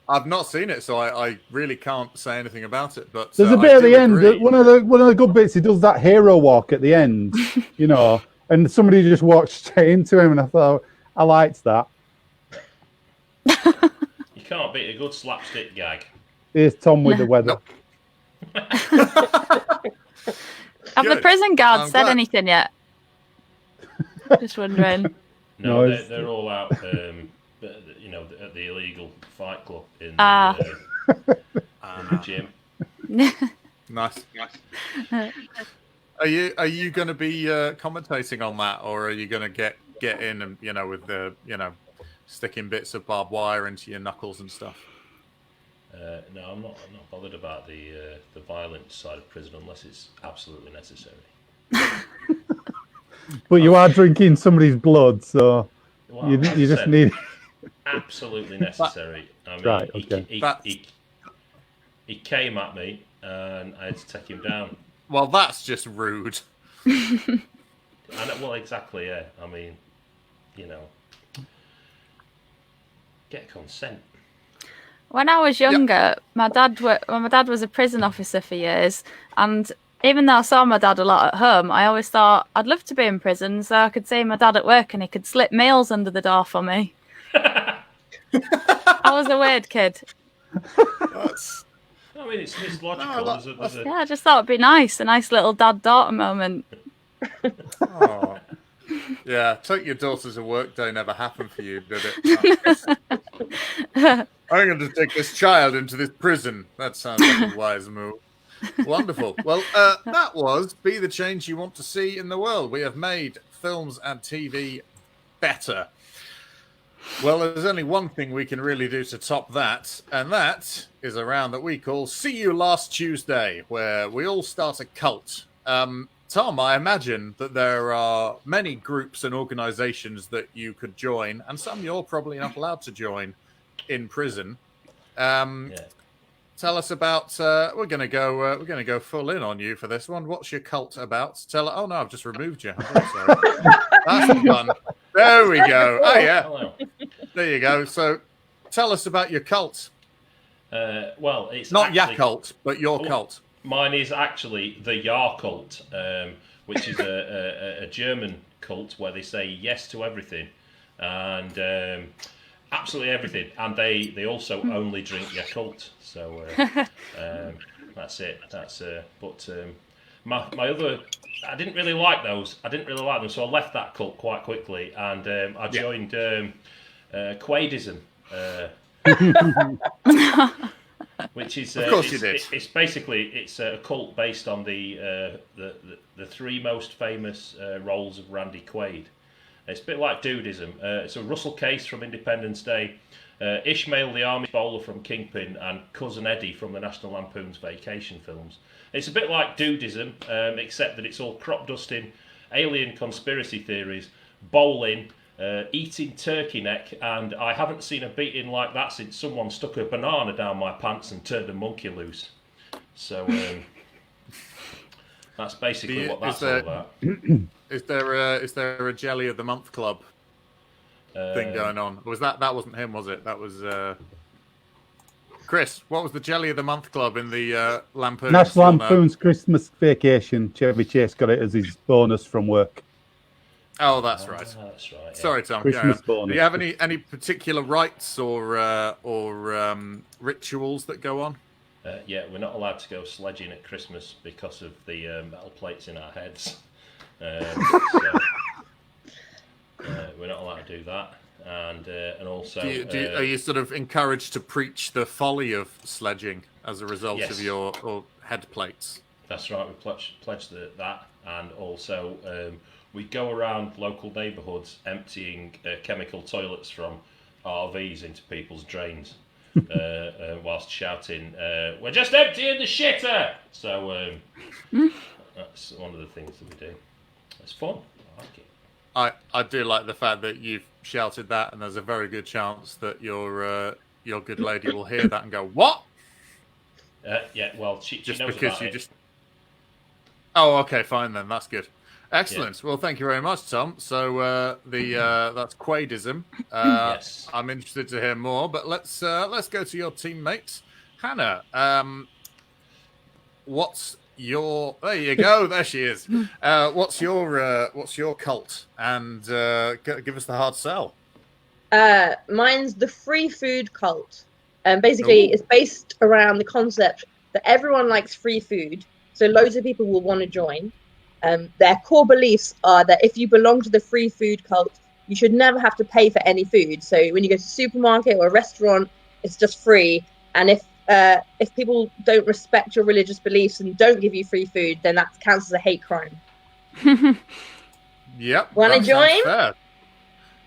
I've not seen it, so I really can't say anything about it. But there's a bit at the end. One of the good bits. He does that hero walk at the end, you know, and somebody just walked straight into him, and I thought I liked that. You can't beat a good slapstick gag. Here's Tom with the weather. Have the prison guards said anything yet? Just wondering. No, they're all out. At the illegal fight club in the gym. Nice. Are you going to be commentating on that, or are you going to get in and with the sticking bits of barbed wire into your knuckles and stuff? No, I'm not bothered about the violent side of prison unless it's absolutely necessary. But you are drinking somebody's blood, so you just need. Absolutely necessary. I mean, right, okay. He came at me and I had to take him down. Well, that's just rude. Well, exactly, yeah. I mean, get consent. When I was younger, my dad was a prison officer for years, and even though I saw my dad a lot at home, I always thought I'd love to be in prison so I could see my dad at work and he could slip meals under the door for me. I was a weird kid. That's... I mean, it's logical. Yeah, I just thought it'd be nice, a nice little dad-daughter moment. Oh. Yeah, take your daughter to work day never happened for you, did it? I'm going to take this child into this prison. That sounds like a wise move. Wonderful. Well, that was Be the Change You Want to See in the World. We have made films and TV better. Well, there's only one thing we can really do to top that, and that is a round that we call See You Last Tuesday, where we all start a cult. Tom, I imagine that there are many groups and organizations that you could join, and some you're probably not allowed to join in prison. Tell us about. We're gonna go full in on you for this one. What's your cult about? Oh no, I've just removed you. Sorry. That's fun. There we go. Oh yeah. Hello. There you go. So, tell us about your cult. Well, it's not your cult, but your cult. Mine is actually the Yar cult, which is a German cult where they say yes to everything, and absolutely everything, and they also only drink Yakult. So that's it. But my other, I didn't really like those. So I left that cult quite quickly, and I joined Quaidism. Which is of course you did. It's basically a cult based on the three most famous roles of Randy Quaid. It's a bit like Dudism. So Russell Case from Independence Day, Ishmael the Army Bowler from Kingpin, and Cousin Eddie from the National Lampoon's Vacation films. It's a bit like Dudism, except that it's all crop dusting, alien conspiracy theories, bowling, eating turkey neck, and I haven't seen a beating like that since someone stuck a banana down my pants and turned a monkey loose. So that's basically what that's all about. Is there a Jelly of the Month Club thing going on? Or was that wasn't him, was it? That was Chris. What was the Jelly of the Month Club in the Lampoon? National Lampoon's Christmas Vacation. Chevy Chase got it as his bonus from work. Oh, that's right. That's right. Yeah. Sorry, Tom. Christmas bonus. Do you have any particular rites or rituals that go on? Yeah, we're not allowed to go sledging at Christmas because of the metal plates in our heads. So we're not allowed to do that, and also are you sort of encouraged to preach the folly of sledging as a result of your head plates? That's right. We pledge that, and also we go around local neighbourhoods emptying chemical toilets from RVs into people's drains, whilst shouting, "We're just emptying the shitter!" So that's one of the things that we do. It's fun. I like it. I do like the fact that you've shouted that, and there's a very good chance that your good lady will hear that and go, "What?" Yeah, well, she just knows because about you it. just. Oh, okay, fine then. That's good. Excellent. Yeah. Well, thank you very much, Tom. So that's Quaidism. Yes. I'm interested to hear more, but let's go to your teammates. Hannah, what's your? There you go. There she is. What's your cult? And give us the hard sell. Mine's the free food cult. Basically, it's based around the concept that everyone likes free food, so loads of people will want to join. Their core beliefs are that if you belong to the free food cult, you should never have to pay for any food. So when you go to a supermarket or a restaurant, it's just free. And if people don't respect your religious beliefs and don't give you free food, then that counts as a hate crime. Yep. Want to join? Fair.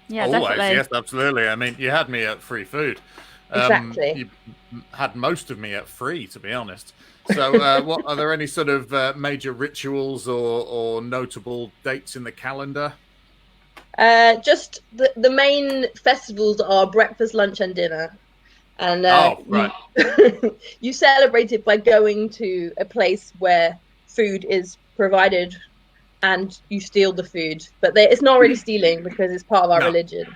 Yeah, always. definitely. Yes, absolutely. I mean, you had me at free food. Exactly. You had most of me at free, to be honest. So, what are there any sort of major rituals or notable dates in the calendar? Just the main festivals are breakfast, lunch, and dinner. And right. You celebrate it by going to a place where food is provided, and you steal the food. But it's not really stealing because it's part of our religion.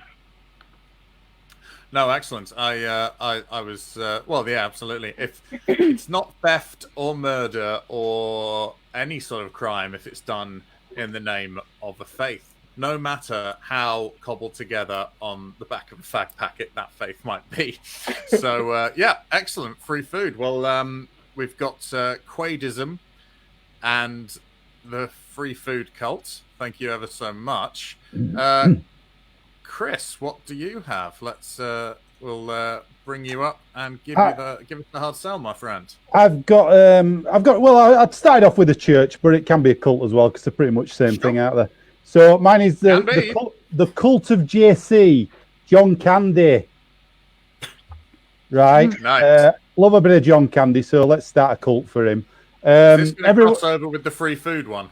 No, excellent. I was well, yeah, absolutely. If it's not theft or murder or any sort of crime, if it's done in the name of a faith, no matter how cobbled together on the back of a fag packet that faith might be. So, yeah, excellent. Free food. Well, we've got Quaidism and the free food cult. Thank you ever so much. Chris, what do you have? We'll bring you up and give us the hard sell, my friend. I've got. Well, I'd started off with a church, but it can be a cult as well because they're pretty much the same thing out there. So mine is the cult of JC, John Candy. Right. Nice. Love a bit of John Candy, so let's start a cult for him. Is this going to cross over with the free food one?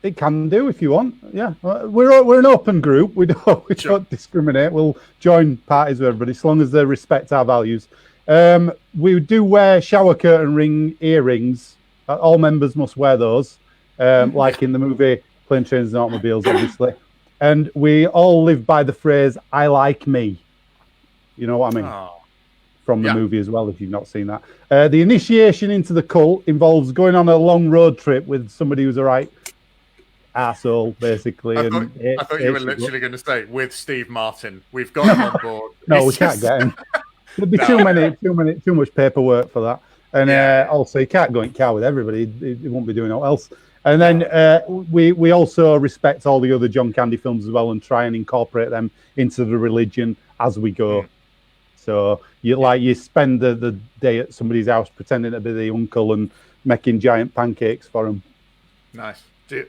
It can do if you want. Yeah, we're an open group. We don't discriminate. We'll join parties with everybody as long as they respect our values. We do wear shower curtain ring earrings. All members must wear those, like in the movie Plane, Trains and Automobiles, obviously. And we all live by the phrase "I like me." You know what I mean? From the movie as well, if you've not seen that. The initiation into the cult involves going on a long road trip with somebody who's a right arsehole, basically. I thought you were literally going to say, with Steve Martin. We've got him on board. No, we can't get him. There'd be too much paperwork for that. And also, you can't go in car with everybody. He won't be doing all else. And then we also respect all the other John Candy films as well and try and incorporate them into the religion as we go. So you spend the day at somebody's house pretending to be the uncle and making giant pancakes for them. Nice. Do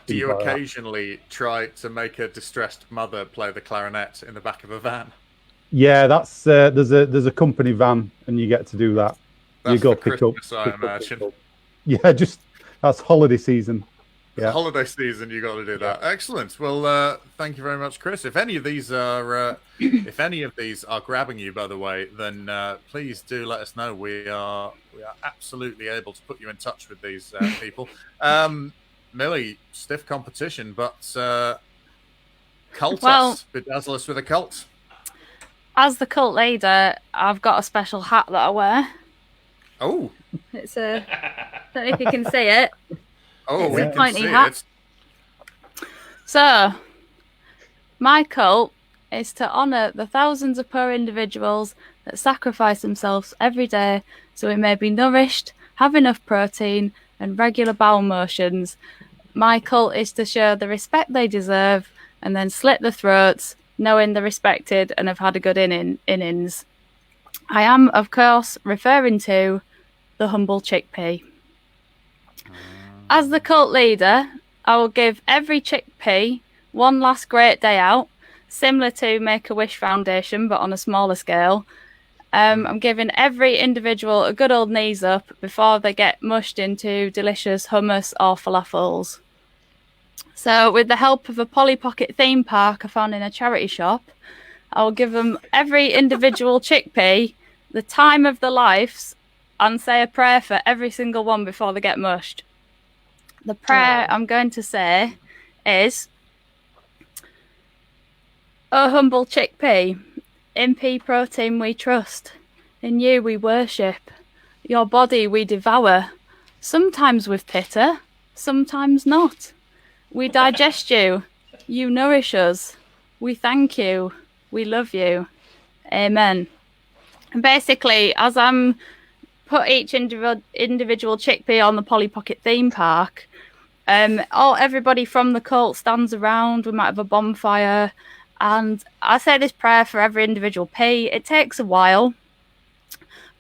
you occasionally try to make a distressed mother play the clarinet in the back of a van? Yeah, that's there's a company van, and you get to do that. That's you go for Christmas, I imagine. Yeah, that's holiday season. Yeah, holiday season. You got to do that. Excellent. Well, thank you very much, Chris. If any of these are grabbing you, by the way, then please do let us know. We are absolutely able to put you in touch with these people. Millie, stiff competition, but cult us, bedazzle us with a cult. As the cult leader, I've got a special hat that I wear. Oh, it's don't know if you can see it. Oh, we can see hat. it. So, my cult is to honour the thousands of poor individuals that sacrifice themselves every day so we may be nourished, have enough protein and regular bowel motions. My cult is to show the respect they deserve and then slit their throats, knowing they're respected and have had a good innings. I am, of course, referring to the humble chickpea. As the cult leader, I will give every chickpea one last great day out, similar to Make-A-Wish Foundation, but on a smaller scale. I'm giving every individual a good old knees up before they get mushed into delicious hummus or falafels. So, with the help of a Polly Pocket theme park I found in a charity shop, I will give them every individual chickpea the time of their lives and say a prayer for every single one before they get mushed. The prayer I'm going to say is, "O humble chickpea, in pea protein we trust, in you we worship, your body we devour, sometimes with pitta, sometimes not. We digest you, you nourish us, we thank you, we love you. Amen." And basically, as I'm put each individual chickpea on the Polly Pocket theme park, everybody from the cult stands around. We might have a bonfire, and I say this prayer for every individual pea. It takes a while,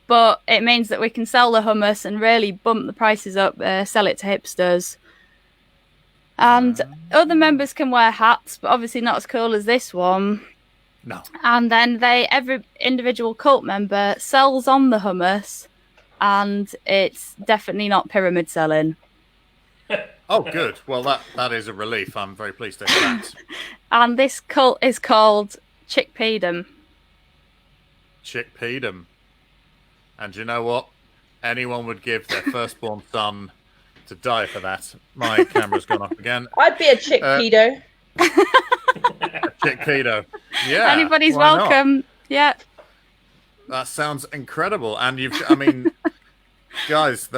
but it means that we can sell the hummus and really bump the prices up, sell it to hipsters. And other members can wear hats, but obviously not as cool as this one. No. And then every individual cult member sells on the hummus, and it's definitely not pyramid selling. Oh, good. Well, that is a relief. I'm very pleased to hear that. And this cult is called Chickpeadom. Chickpeadom. And you know what? Anyone would give their firstborn son to die for that. My camera's gone off again. I'd be a chickpedo. Chickpedo. Yeah. Anybody's welcome. Not? Yeah. That sounds incredible. And guys,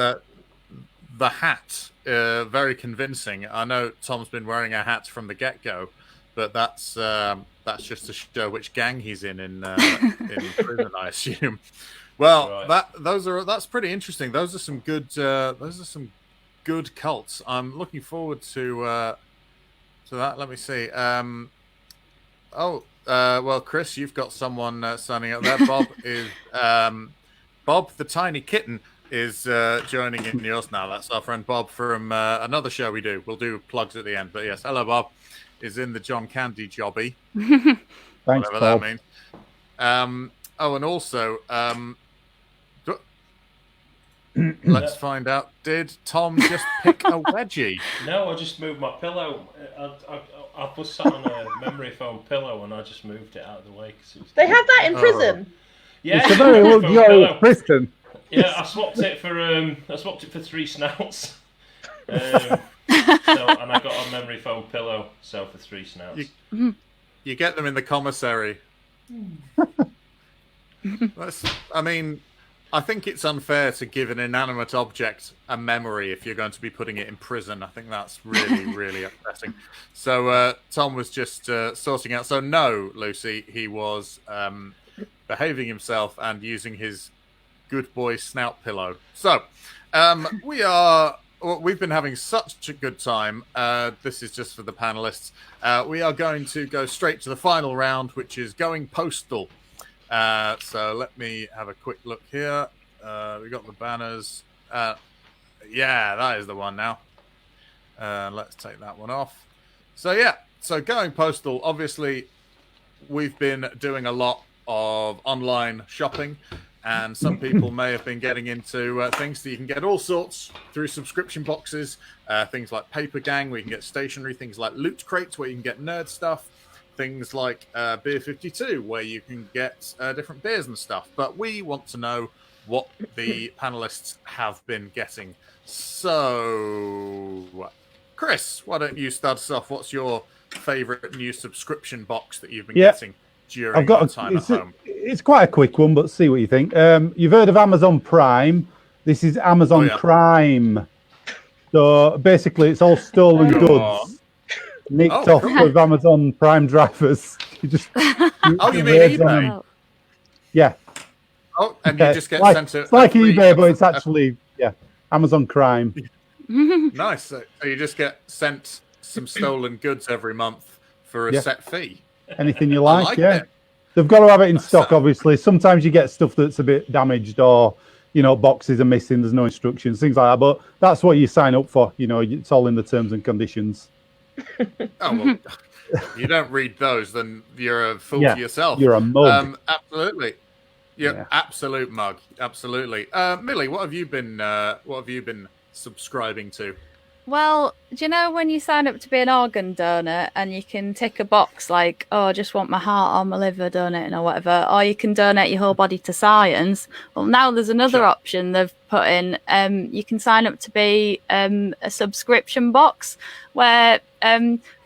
the hat very convincing. I know Tom's been wearing a hat from the get-go, but that's just to show which gang he's in prison, I assume. Well, right. That's pretty interesting. Those are some good cults. I'm looking forward to that. Let me see. Well, Chris, you've got someone signing up there. Bob is Bob the Tiny Kitten is joining in yours now. That's our friend Bob from another show we do. We'll do plugs at the end, but yes, hello Bob. Is in the John Candy jobby. Thanks, whatever Bob. that means. And also, let's find out. Did Tom just pick a wedgie? No, I just moved my pillow. I was sat on a memory foam pillow and I just moved it out of the way. They have that in prison. Yeah, it's a very luxurious prison. Yeah, I swapped it for 3 snouts. And I got a memory foam pillow, so for 3 snouts. You get them in the commissary. I think it's unfair to give an inanimate object a memory if you're going to be putting it in prison. I think that's really, really upsetting. So Tom was just sorting out. So no, Lucy, he was behaving himself and using his good boy snout pillow. So we've been having such a good time. This is just for the panelists. We are going to go straight to the final round, which is going postal. So let me have a quick look here. We got the banners. Yeah, that is the one now. Let's take that one off. So going postal. Obviously, we've been doing a lot of online shopping, and some people may have been getting into things that you can get all sorts through subscription boxes. Things like Paper Gang, where you can get stationery. Things like Loot Crates, where you can get nerd stuff. Things like Beer 52, where you can get different beers and stuff. But we want to know what the panelists have been getting. So, Chris, why don't you start us off? What's your favourite new subscription box that you've been getting during your time at home? It's quite a quick one, but see what you think. You've heard of Amazon Prime. This is Amazon Crime. So basically, it's all stolen goods. Nicked off with Amazon Prime drivers. You just you mean eBay? Yeah. Oh, and you just get sent It's like eBay, but it's actually Amazon Crime. Nice. So you just get sent some stolen goods every month for a set fee. Anything you like, it. They've got to have it in stock, obviously. Sometimes you get stuff that's a bit damaged, or boxes are missing. There's no instructions, things like that. But that's what you sign up for. It's all in the terms and conditions. Well, you don't read those, then you're a fool to yourself. You're a mug. Absolutely. Absolute mug. Absolutely. Millie, what have you been subscribing to? Well, do you know when you sign up to be an organ donor and you can tick a box like, I just want my heart or my liver donating or whatever, or you can donate your whole body to science. Well, now there's another option they've put in. You can sign up to be a subscription box where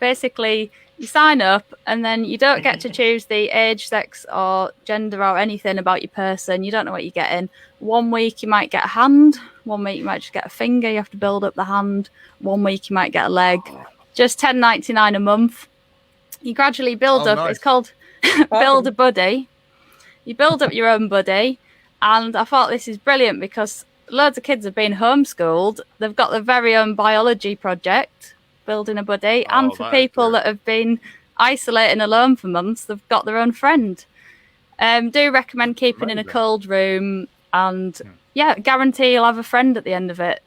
basically you sign up and then you don't get to choose the age, sex or gender or anything about your person. You don't know what you're getting. 1 week you might get a hand. 1 week you might just get a finger. You have to build up the hand. 1 week you might get a leg. Just $10.99 a month. You gradually build up. Nice. It's called Build a Buddy. You build up your own buddy. And I thought this is brilliant because loads of kids have been homeschooled. They've got their very own biology project, building a buddy. And for people that have been isolating alone for months, they've got their own friend. Do recommend keeping in a cold room. And guarantee you'll have a friend at the end of it.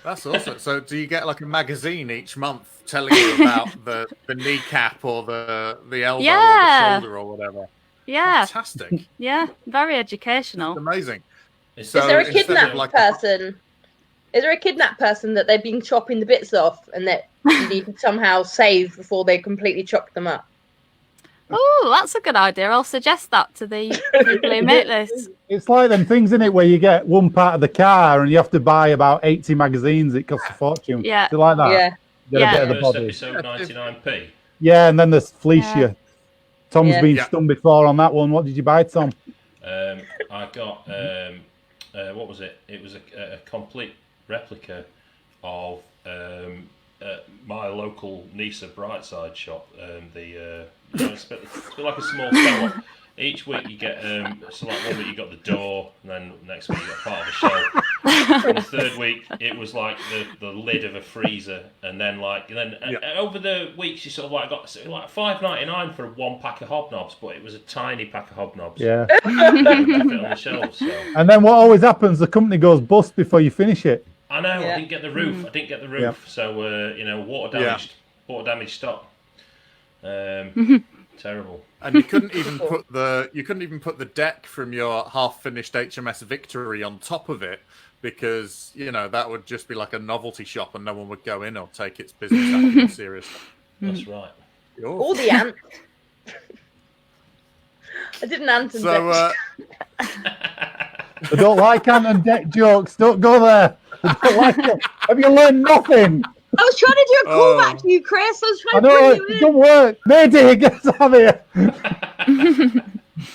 That's awesome. So do you get like a magazine each month telling you about the kneecap or the elbow or the shoulder or whatever? Yeah. Fantastic. Yeah, very educational. It's amazing. Is there a kidnapped person? Is there a kidnapped person that they've been chopping the bits off and that you need to somehow save before they completely chop them up? Oh, that's a good idea. I'll suggest that to the people who make this. It's like them things, isn't it, where you get one part of the car and you have to buy about 80 magazines. It costs a fortune. Yeah. Do you like that? Yeah. Get a bit of the body. Episode 99p. Yeah, and then there's fleece you. Tom's been stung before on that one. What did you buy, Tom? I got, what was it? It was a complete replica of my local Nisa Brightside shop. It's a bit like a small co-op. Each week you get so like 1 week you got the door, and then next week you got part of a shelf. And the third week it was like the lid of a freezer, and then over the weeks you sort of like got like $5.99 for 1 pack of hobnobs, but it was a tiny pack of hobnobs. Yeah. Fit on the shelves. So. And then what always happens? The company goes bust before you finish it. I know. I didn't get the roof. Yeah. So water damaged stock. Terrible. And you couldn't even put the deck from your half-finished HMS Victory on top of it, because that would just be like a novelty shop, and no one would go in or take its business acumen seriously. That's right. All the ants. I did an ant and deck. I don't like ant and deck jokes. Don't go there. I don't like it. Have you learned nothing? I was trying to do a callback to you, Chris. I was trying to bring you in. It don't work. Mayday, get us out of here.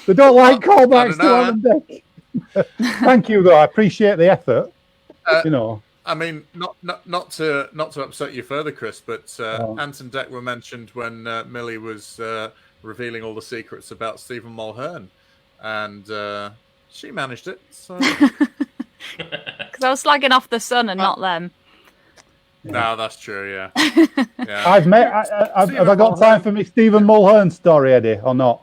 They don't like callbacks to ant and deck. Thank you, though. I appreciate the effort. I mean, not to upset you further, Chris, but ant and deck were mentioned when Millie was revealing all the secrets about Stephen Mulhern, and she managed it. So. Because I was slagging off the sun and not them. Yeah. No, that's true. Yeah. Have I got time for me Stephen Mulhern story, Eddie, or not?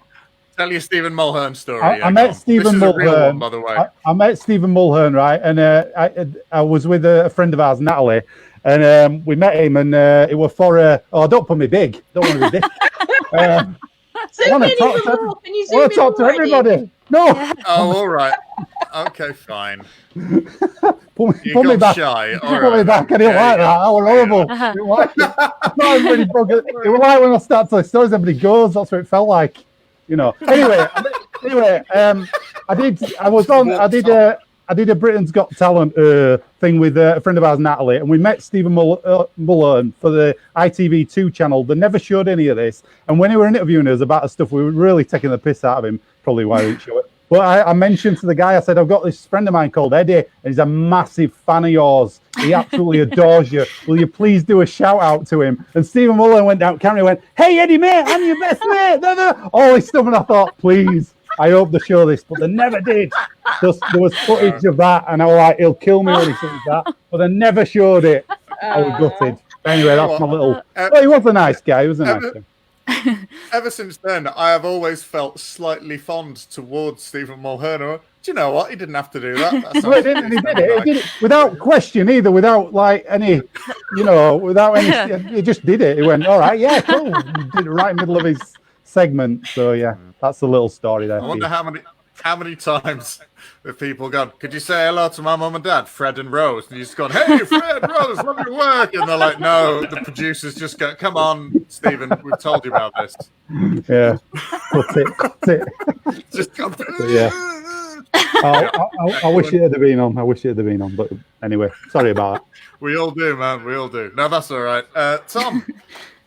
Tell your Stephen Mulhern story. I met Stephen Mulhern. By the way, I met Stephen Mulhern, right? And I was with a friend of ours, Natalie, and we met him, and it was for don't put me big. Don't want to be big. I want to talk to everybody. No. Oh, all right. Okay, fine. Put me back. Shy. Put me back. I didn't like that. That was horrible. I didn't like it. It was like when I start telling stories, everybody goes. That's what it felt like. Anyway, I did a Britain's Got Talent thing with a friend of ours, Natalie, and we met Stephen Mulhern for the ITV2 channel. They never showed any of this, and when they were interviewing us about the stuff, we were really taking the piss out of him. Probably why we didn't show it. But I mentioned to the guy, I said, I've got this friend of mine called Eddie, and he's a massive fan of yours. He absolutely adores you. Will you please do a shout out to him? And Stephen Mulhern went down camera and went, hey, Eddie, mate, I'm your best mate. All this stuff. And I thought, please, I hope they show this. But they never did. There was footage of that, and I was like, he'll kill me when he sees that. But they never showed it. I was gutted. Anyway, that's my little... Well, he was a nice guy. He was a nice guy. Ever since then, I have always felt slightly fond towards Stephen Mulhern. Do you know what? He didn't have to do that. He did it without question either, without like any, without any. He just did it. He went, all right, yeah, cool. He did it right in the middle of his segment. So yeah, that's a little story there. I wonder how many times have people gone, could you say hello to my mum and dad, Fred and Rose? And you just gone, hey, Fred, Rose, love your work. And they're like, no, the producers just go, come on, Stephen, we've told you about this. Yeah, cut it. Just come. Yeah. I wish it had been on. But anyway, sorry about that. We all do, man. We all do. No, that's all right. Tom,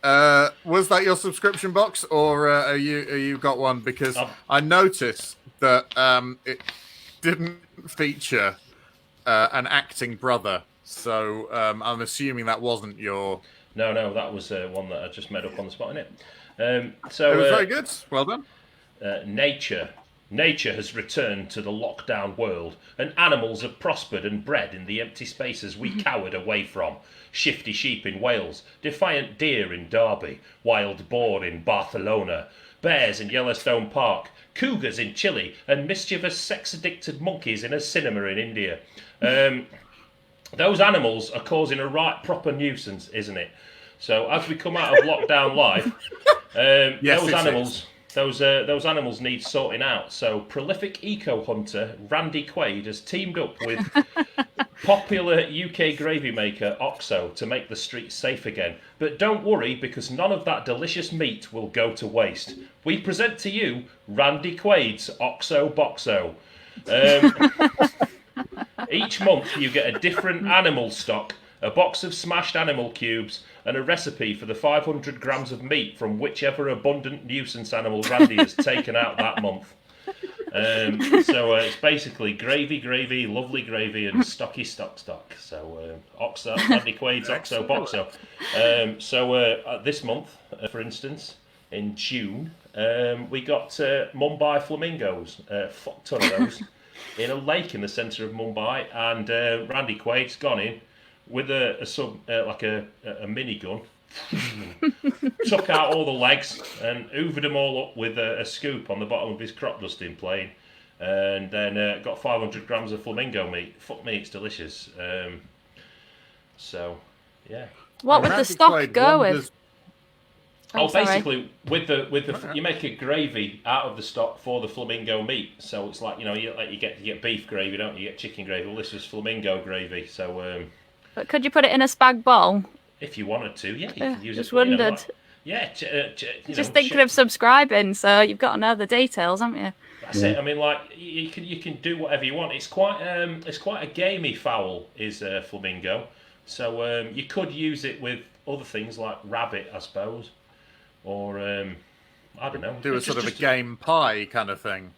was that your subscription box, or are you got one? Because I noticed that it didn't feature an acting brother, so I'm assuming that wasn't your. No, that was one that I just made up on the spot, innit? It was very good. Well done. Nature has returned to the lockdown world, and animals have prospered and bred in the empty spaces we cowered away from. Shifty sheep in Wales, defiant deer in Derby, wild boar in Barcelona, bears in Yellowstone Park, cougars in Chile, and mischievous sex-addicted monkeys in a cinema in India. Those animals are causing a right proper nuisance, isn't it? So as we come out of lockdown life, those animals need sorting out. So prolific eco hunter Randy Quaid has teamed up with popular UK gravy maker Oxo to make the streets safe again. But don't worry, because none of that delicious meat will go to waste. We present to you Randy Quaid's Oxo Boxo. Each month you get a different animal stock, a box of smashed animal cubes, and a recipe for the 500 grams of meat from whichever abundant nuisance animal Randy has taken out that month. So it's basically gravy, lovely gravy, and stocky stock. So Oxo, Andy Quaid's Oxo Boxo. So this month, for instance, in June, we got Mumbai flamingos, a fuck ton of those, in a lake in the centre of Mumbai, and Randy Quaid's gone in with a minigun. Took out all the legs and hoovered them all up with a scoop on the bottom of his crop dusting plane, and then got 500 grams of flamingo meat. Fuck me, it's delicious. So, yeah. What would the stock go with? Basically, with the you make a gravy out of the stock for the flamingo meat. So it's like, you get beef gravy, don't you? You get chicken gravy. Well, this was flamingo gravy. So. But could you put it in a spag bowl? If you wanted to, yeah, you can use just it. Wondered. Just thinking of subscribing, so you've got to know the details, haven't you? That's it. I mean, like you can do whatever you want. It's quite a gamey fowl, is flamingo. So you could use it with other things like rabbit, I suppose, or I don't know. Do a sort of a game pie kind of thing.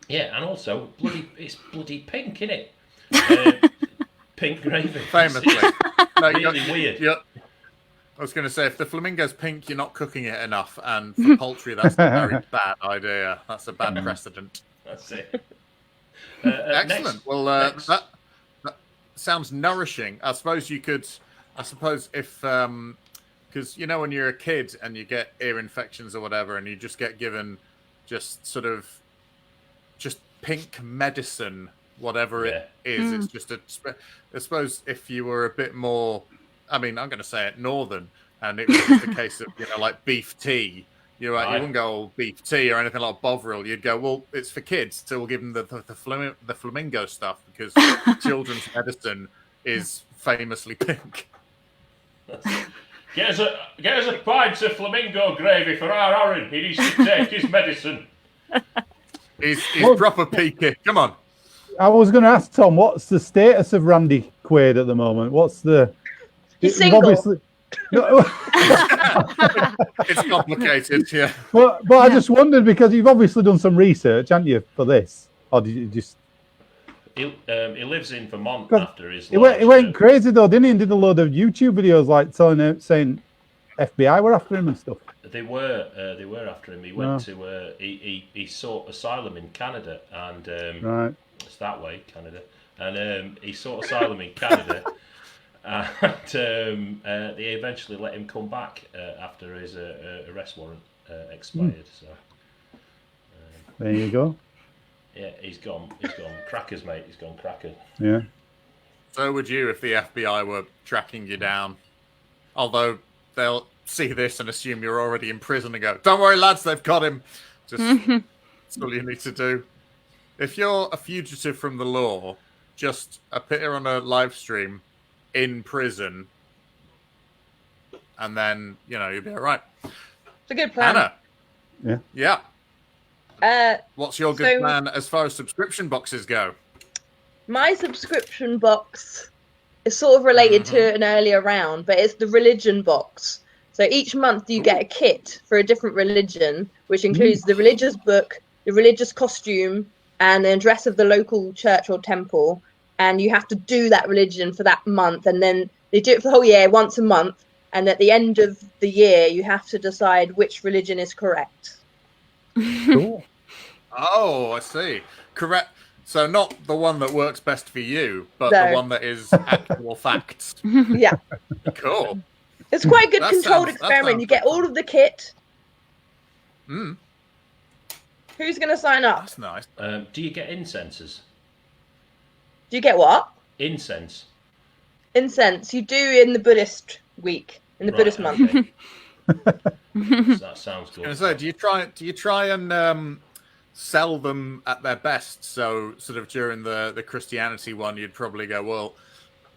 Yeah, and also it's bloody pink, isn't it? Pink gravy. Famously. No, really weird. I was going to say, if the flamingo's pink, you're not cooking it enough, and for poultry, that's a very bad idea. That's a bad precedent. That's it. Excellent. Next. That sounds nourishing. I suppose you could. I suppose if because when you're a kid and you get ear infections or whatever, and you just get given just pink medicine, whatever it is, it's just I suppose if you were a bit more. I mean, I'm going to say it northern, and it was just a case of, like beef tea. You wouldn't go beef tea or anything like Bovril. You'd go, well, it's for kids, so we'll give them the flamingo stuff because children's medicine is famously pink. Get us a pint of flamingo gravy for our Aaron. He needs to take his medicine. He's proper peaky. Come on. I was going to ask Tom, what's the status of Randy Quaid at the moment? What's the... He's single. Obviously... No. It's complicated, yeah. But I just wondered, because you've obviously done some research, haven't you, for this? Or did you just... He lives in Vermont after his... He went crazy, though, didn't he? And did a load of YouTube videos, like saying FBI were after him and stuff. They were after him. He went to... He sought asylum in Canada, and... right. It's that way, Canada. And he sought asylum in Canada, and they eventually let him come back after his arrest warrant expired. So there you go. Yeah, he's gone crackers, mate. He's gone crackers. Yeah. So would you if the FBI were tracking you down. Although they'll see this and assume you're already in prison and go, "Don't worry, lads, they've got him." Just that's all you need to do. If you're a fugitive from the law, just appear on a live stream in prison, and then, you'll be all right. It's a good plan. Anna. Yeah. What's your good plan as far as subscription boxes go? My subscription box is sort of related to an earlier round, but it's the religion box. So each month you get a kit for a different religion, which includes the religious book, the religious costume, and the address of the local church or temple, and you have to do that religion for that month, and then they do it for the whole year, once a month, and at the end of the year you have to decide which religion is correct. Cool. Oh, I see. Correct. So not the one that works best for you, but the one that is actual facts. Yeah. Cool. It's quite a good controlled experiment. You get all of the kit. Who's going to sign up? That's nice. Do you get incenses? Do you get what? Incense. Incense. You do in the Buddhist week, in the Buddhist month. Okay. That sounds good. I was going to say, do you try and sell them at their best? So sort of during the Christianity one, you'd probably go, well,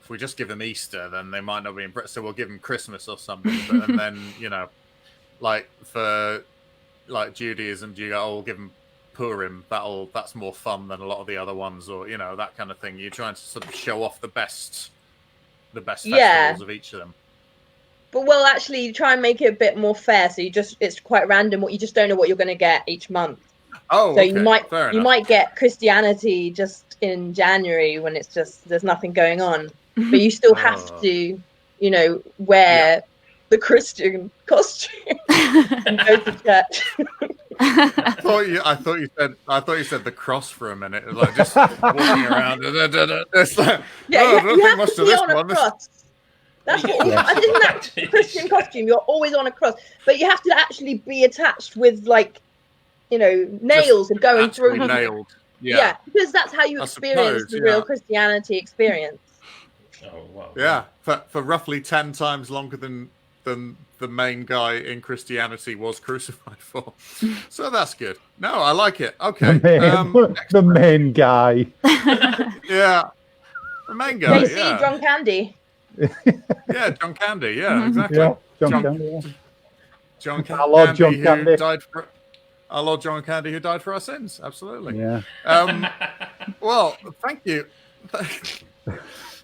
if we just give them Easter, then they might not be impressed. So we'll give them Christmas or something. And then, like for like Judaism, do you go, oh, we'll give them Purim? That's more fun than a lot of the other ones, or that kind of thing. You're trying to sort of show off the best festivals of each of them. But actually, you try and make it a bit more fair. So it's quite random. You just don't know what you're going to get each month. Oh, so okay. you might get Christianity just in January when it's just there's nothing going on, but you still have to, you know, wear the Christian costume and go to church. I thought you said the cross for a minute, like just walking around. It's like, I don't think much to this one. Cross. That's what isn't that Christian costume? You're always on a cross, but you have to actually be attached with, like, you know, nails and going through. Nailed. Yeah, because that's how you experience the real Christianity experience. Oh wow. Yeah, for roughly 10 times longer than the main guy in Christianity was crucified for. So that's good. No, I like it. Okay. The main guy. Yeah. The main guy. JC John Candy. Yeah, John Candy. Yeah, exactly. Yeah, John Candy. Yeah. John Candy. Our Lord John Candy. Our Lord John Candy, who died for our sins. Absolutely. Yeah. Well, thank you.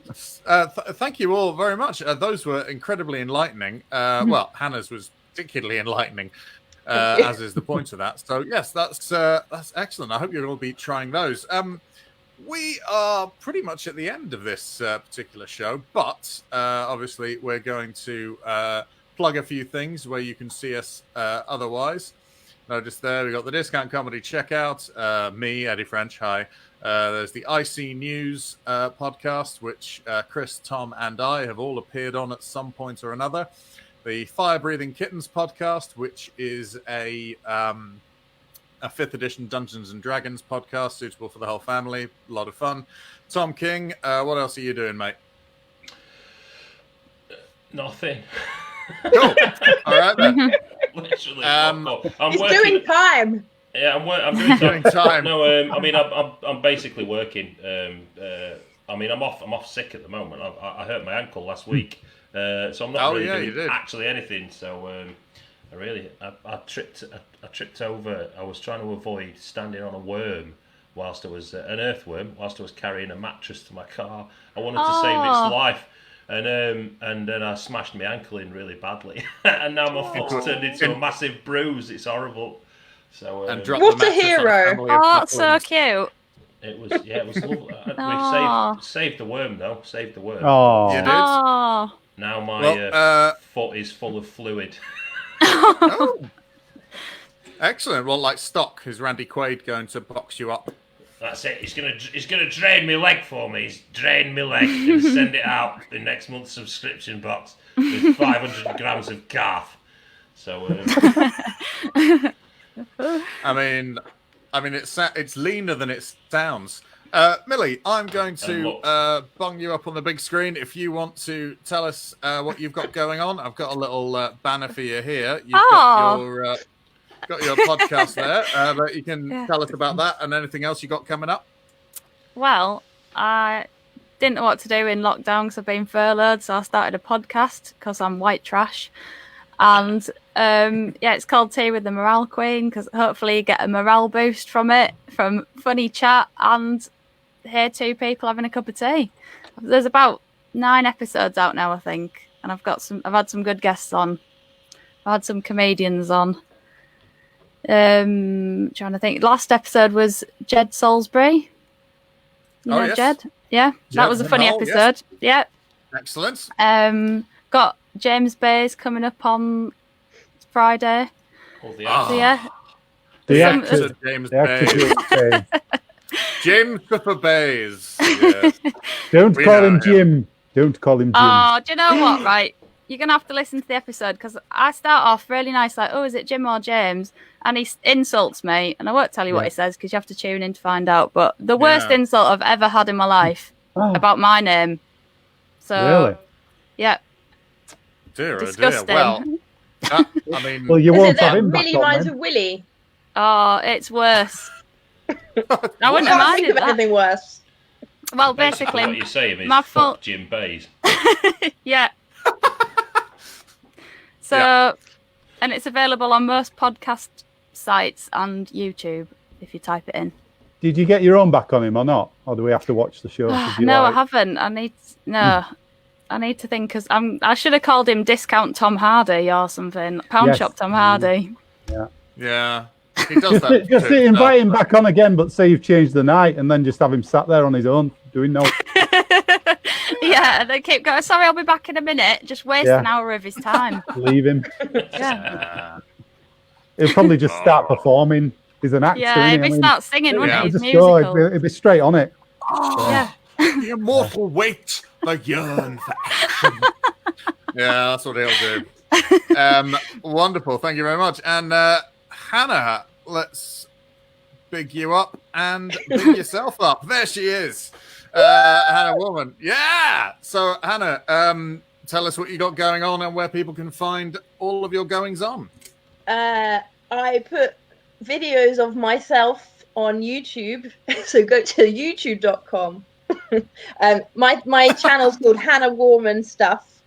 Thank you all very much. Those were incredibly enlightening. Well, Hannah's was particularly enlightening, as is the point of that. So yes, that's excellent. I hope you'll all be trying those. We are pretty much at the end of this particular show, but obviously we're going to plug a few things where you can see us otherwise. Notice there we got the Discount Comedy Checkout, me, Eddie French, hi. There's the IC News podcast, which Chris, Tom, and I have all appeared on at some point or another. The Fire Breathing Kittens podcast, which is a 5th edition Dungeons and Dragons podcast, suitable for the whole family. A lot of fun. Tom King, what else are you doing, mate? Nothing. Cool. All right then. Literally. He's doing time. Yeah, I'm doing time. No, I mean, I'm basically working. I mean, I'm off sick at the moment. I hurt my ankle last week, so I'm not doing actually anything. So I tripped over. I was trying to avoid standing on a worm whilst I was an earthworm whilst I was carrying a mattress to my car. I wanted to save its life. And then I smashed my ankle in really badly, and now my foot's turned into a massive bruise. It's horrible. So what a hero! Oh, that's so cute. It was lovely. We saved the worm though. Saved the worm. Oh, you did. Now my foot is full of fluid. Oh. Excellent. Well, like stock, is Randy Quaid going to box you up? That's it. He's gonna drain my leg for me. He's drained my leg and send it out in next month's subscription box with 500 grams of calf. So. I mean, it's leaner than it sounds. Millie, I'm going to bung you up on the big screen. If you want to tell us what you've got going on, I've got a little banner for you here. You've got your podcast there, but you can tell us about that and anything else you got coming up. Well, I didn't know what to do in lockdown because I've been furloughed, so I started a podcast because I'm white trash. And it's called Tea with the Morale Queen because hopefully you get a morale boost from it, from funny chat and hear two people having a cup of tea. There's about 9 episodes out now, I think, and I've had some good guests on. I've had some comedians on. Trying to think. Last episode was Jed Salisbury. You know yes. Jed? Yeah, that was a funny episode. Yes. Yeah. Excellent. Got James Bays coming up on Friday. The actor. The actor James Bays. James Pepper Bays. Yes. Don't call him Jim. Don't call him Jim. Oh, do you know what? Right, you're gonna have to listen to the episode because I start off really nice, like, "Oh, is it Jim or James?" And he insults me, and I won't tell you what he says because you have to tune in to find out. But the worst insult I've ever had in my life about my name. So, really? Yeah. Dear, disgusting. Well, I mean, well, you won't have him Millie reminds of Willie. Oh, it's worse. I wouldn't have minded think of anything worse. Well, basically what you're saying is my fuck Jim Bays. Yeah. So, and it's available on most podcast sites and YouTube if you type it in. Did you get your own back on him or not? Or do we have to watch the show? No, I haven't. I need to think because I should have called him Discount Tom Hardy or something. Pound Shop Tom Hardy. Yeah. Yeah. He does that. Just invite him back on again, but say you've changed the night, and then just have him sat there on his own doing no. Yeah, and they keep going. Sorry, I'll be back in a minute. Just waste an hour of his time. Leave him. Yeah. He'll probably just start performing. He's an actor. Yeah, if he starts singing, wouldn't he? Just Musical. go. He'll be straight on it. Yeah. The immortal wait, the yearn for action. Yeah, that's what he'll do. Wonderful. Thank you very much. And Hannah, let's big you up and big yourself up. There she is. Hannah Warman. Yeah. So, Hannah, tell us what you got going on and where people can find all of your goings on. I put videos of myself on YouTube. So go to youtube.com. My channel's called Hannah Warman Stuff.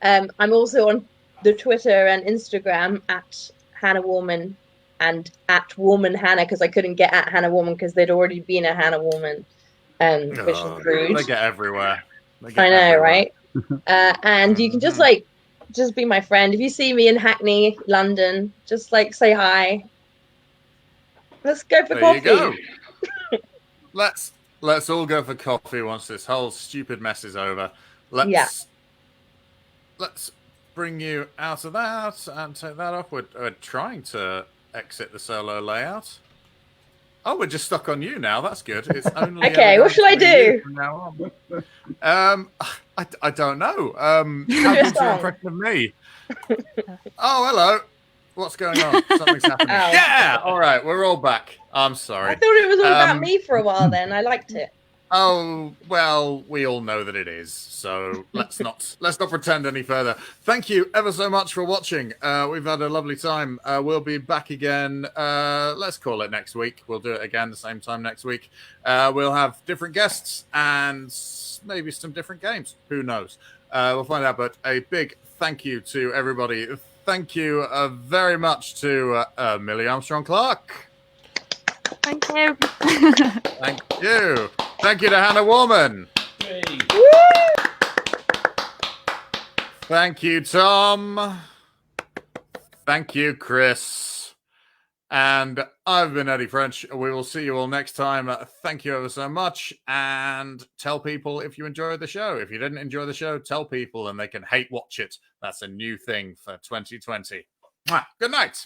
I'm also on the Twitter and Instagram at Hannah Warman and at Warman Hannah, because I couldn't get at Hannah Warman because there'd already been a Hannah Warman, which is rude. They get everywhere. I know, right? And you can just be my friend. If you see me in Hackney, London, just say hi. Let's go for coffee. You go. Let's all go for coffee once this whole stupid mess is over. Let's bring you out of that and take that off. We're trying to exit the solo layout. Oh, we're just stuck on you now. That's good. It's only okay. What should I do? From now on. I don't know. How good's your impression of me? Oh, hello. What's going on? Something's happening. Yeah. All right. We're all back. I'm sorry. I thought it was all about me for a while. Then I liked it. Oh, well, we all know that it is. So let's not pretend any further. Thank you ever so much for watching. We've had a lovely time. We'll be back again. Let's call it next week. We'll do it again the same time next week. We'll have different guests and maybe some different games. Who knows? We'll find out. But a big thank you to everybody. Thank you very much to Millie Armstrong-Clarke. Thank you. Thank you. Thank you to Hannah Warman. Hey. Thank you, Tom. Thank you, Chris. And I've been Eddie French. We will see you all next time. Thank you ever so much. And tell people if you enjoyed the show. If you didn't enjoy the show, tell people and they can hate watch it. That's a new thing for 2020. Good night.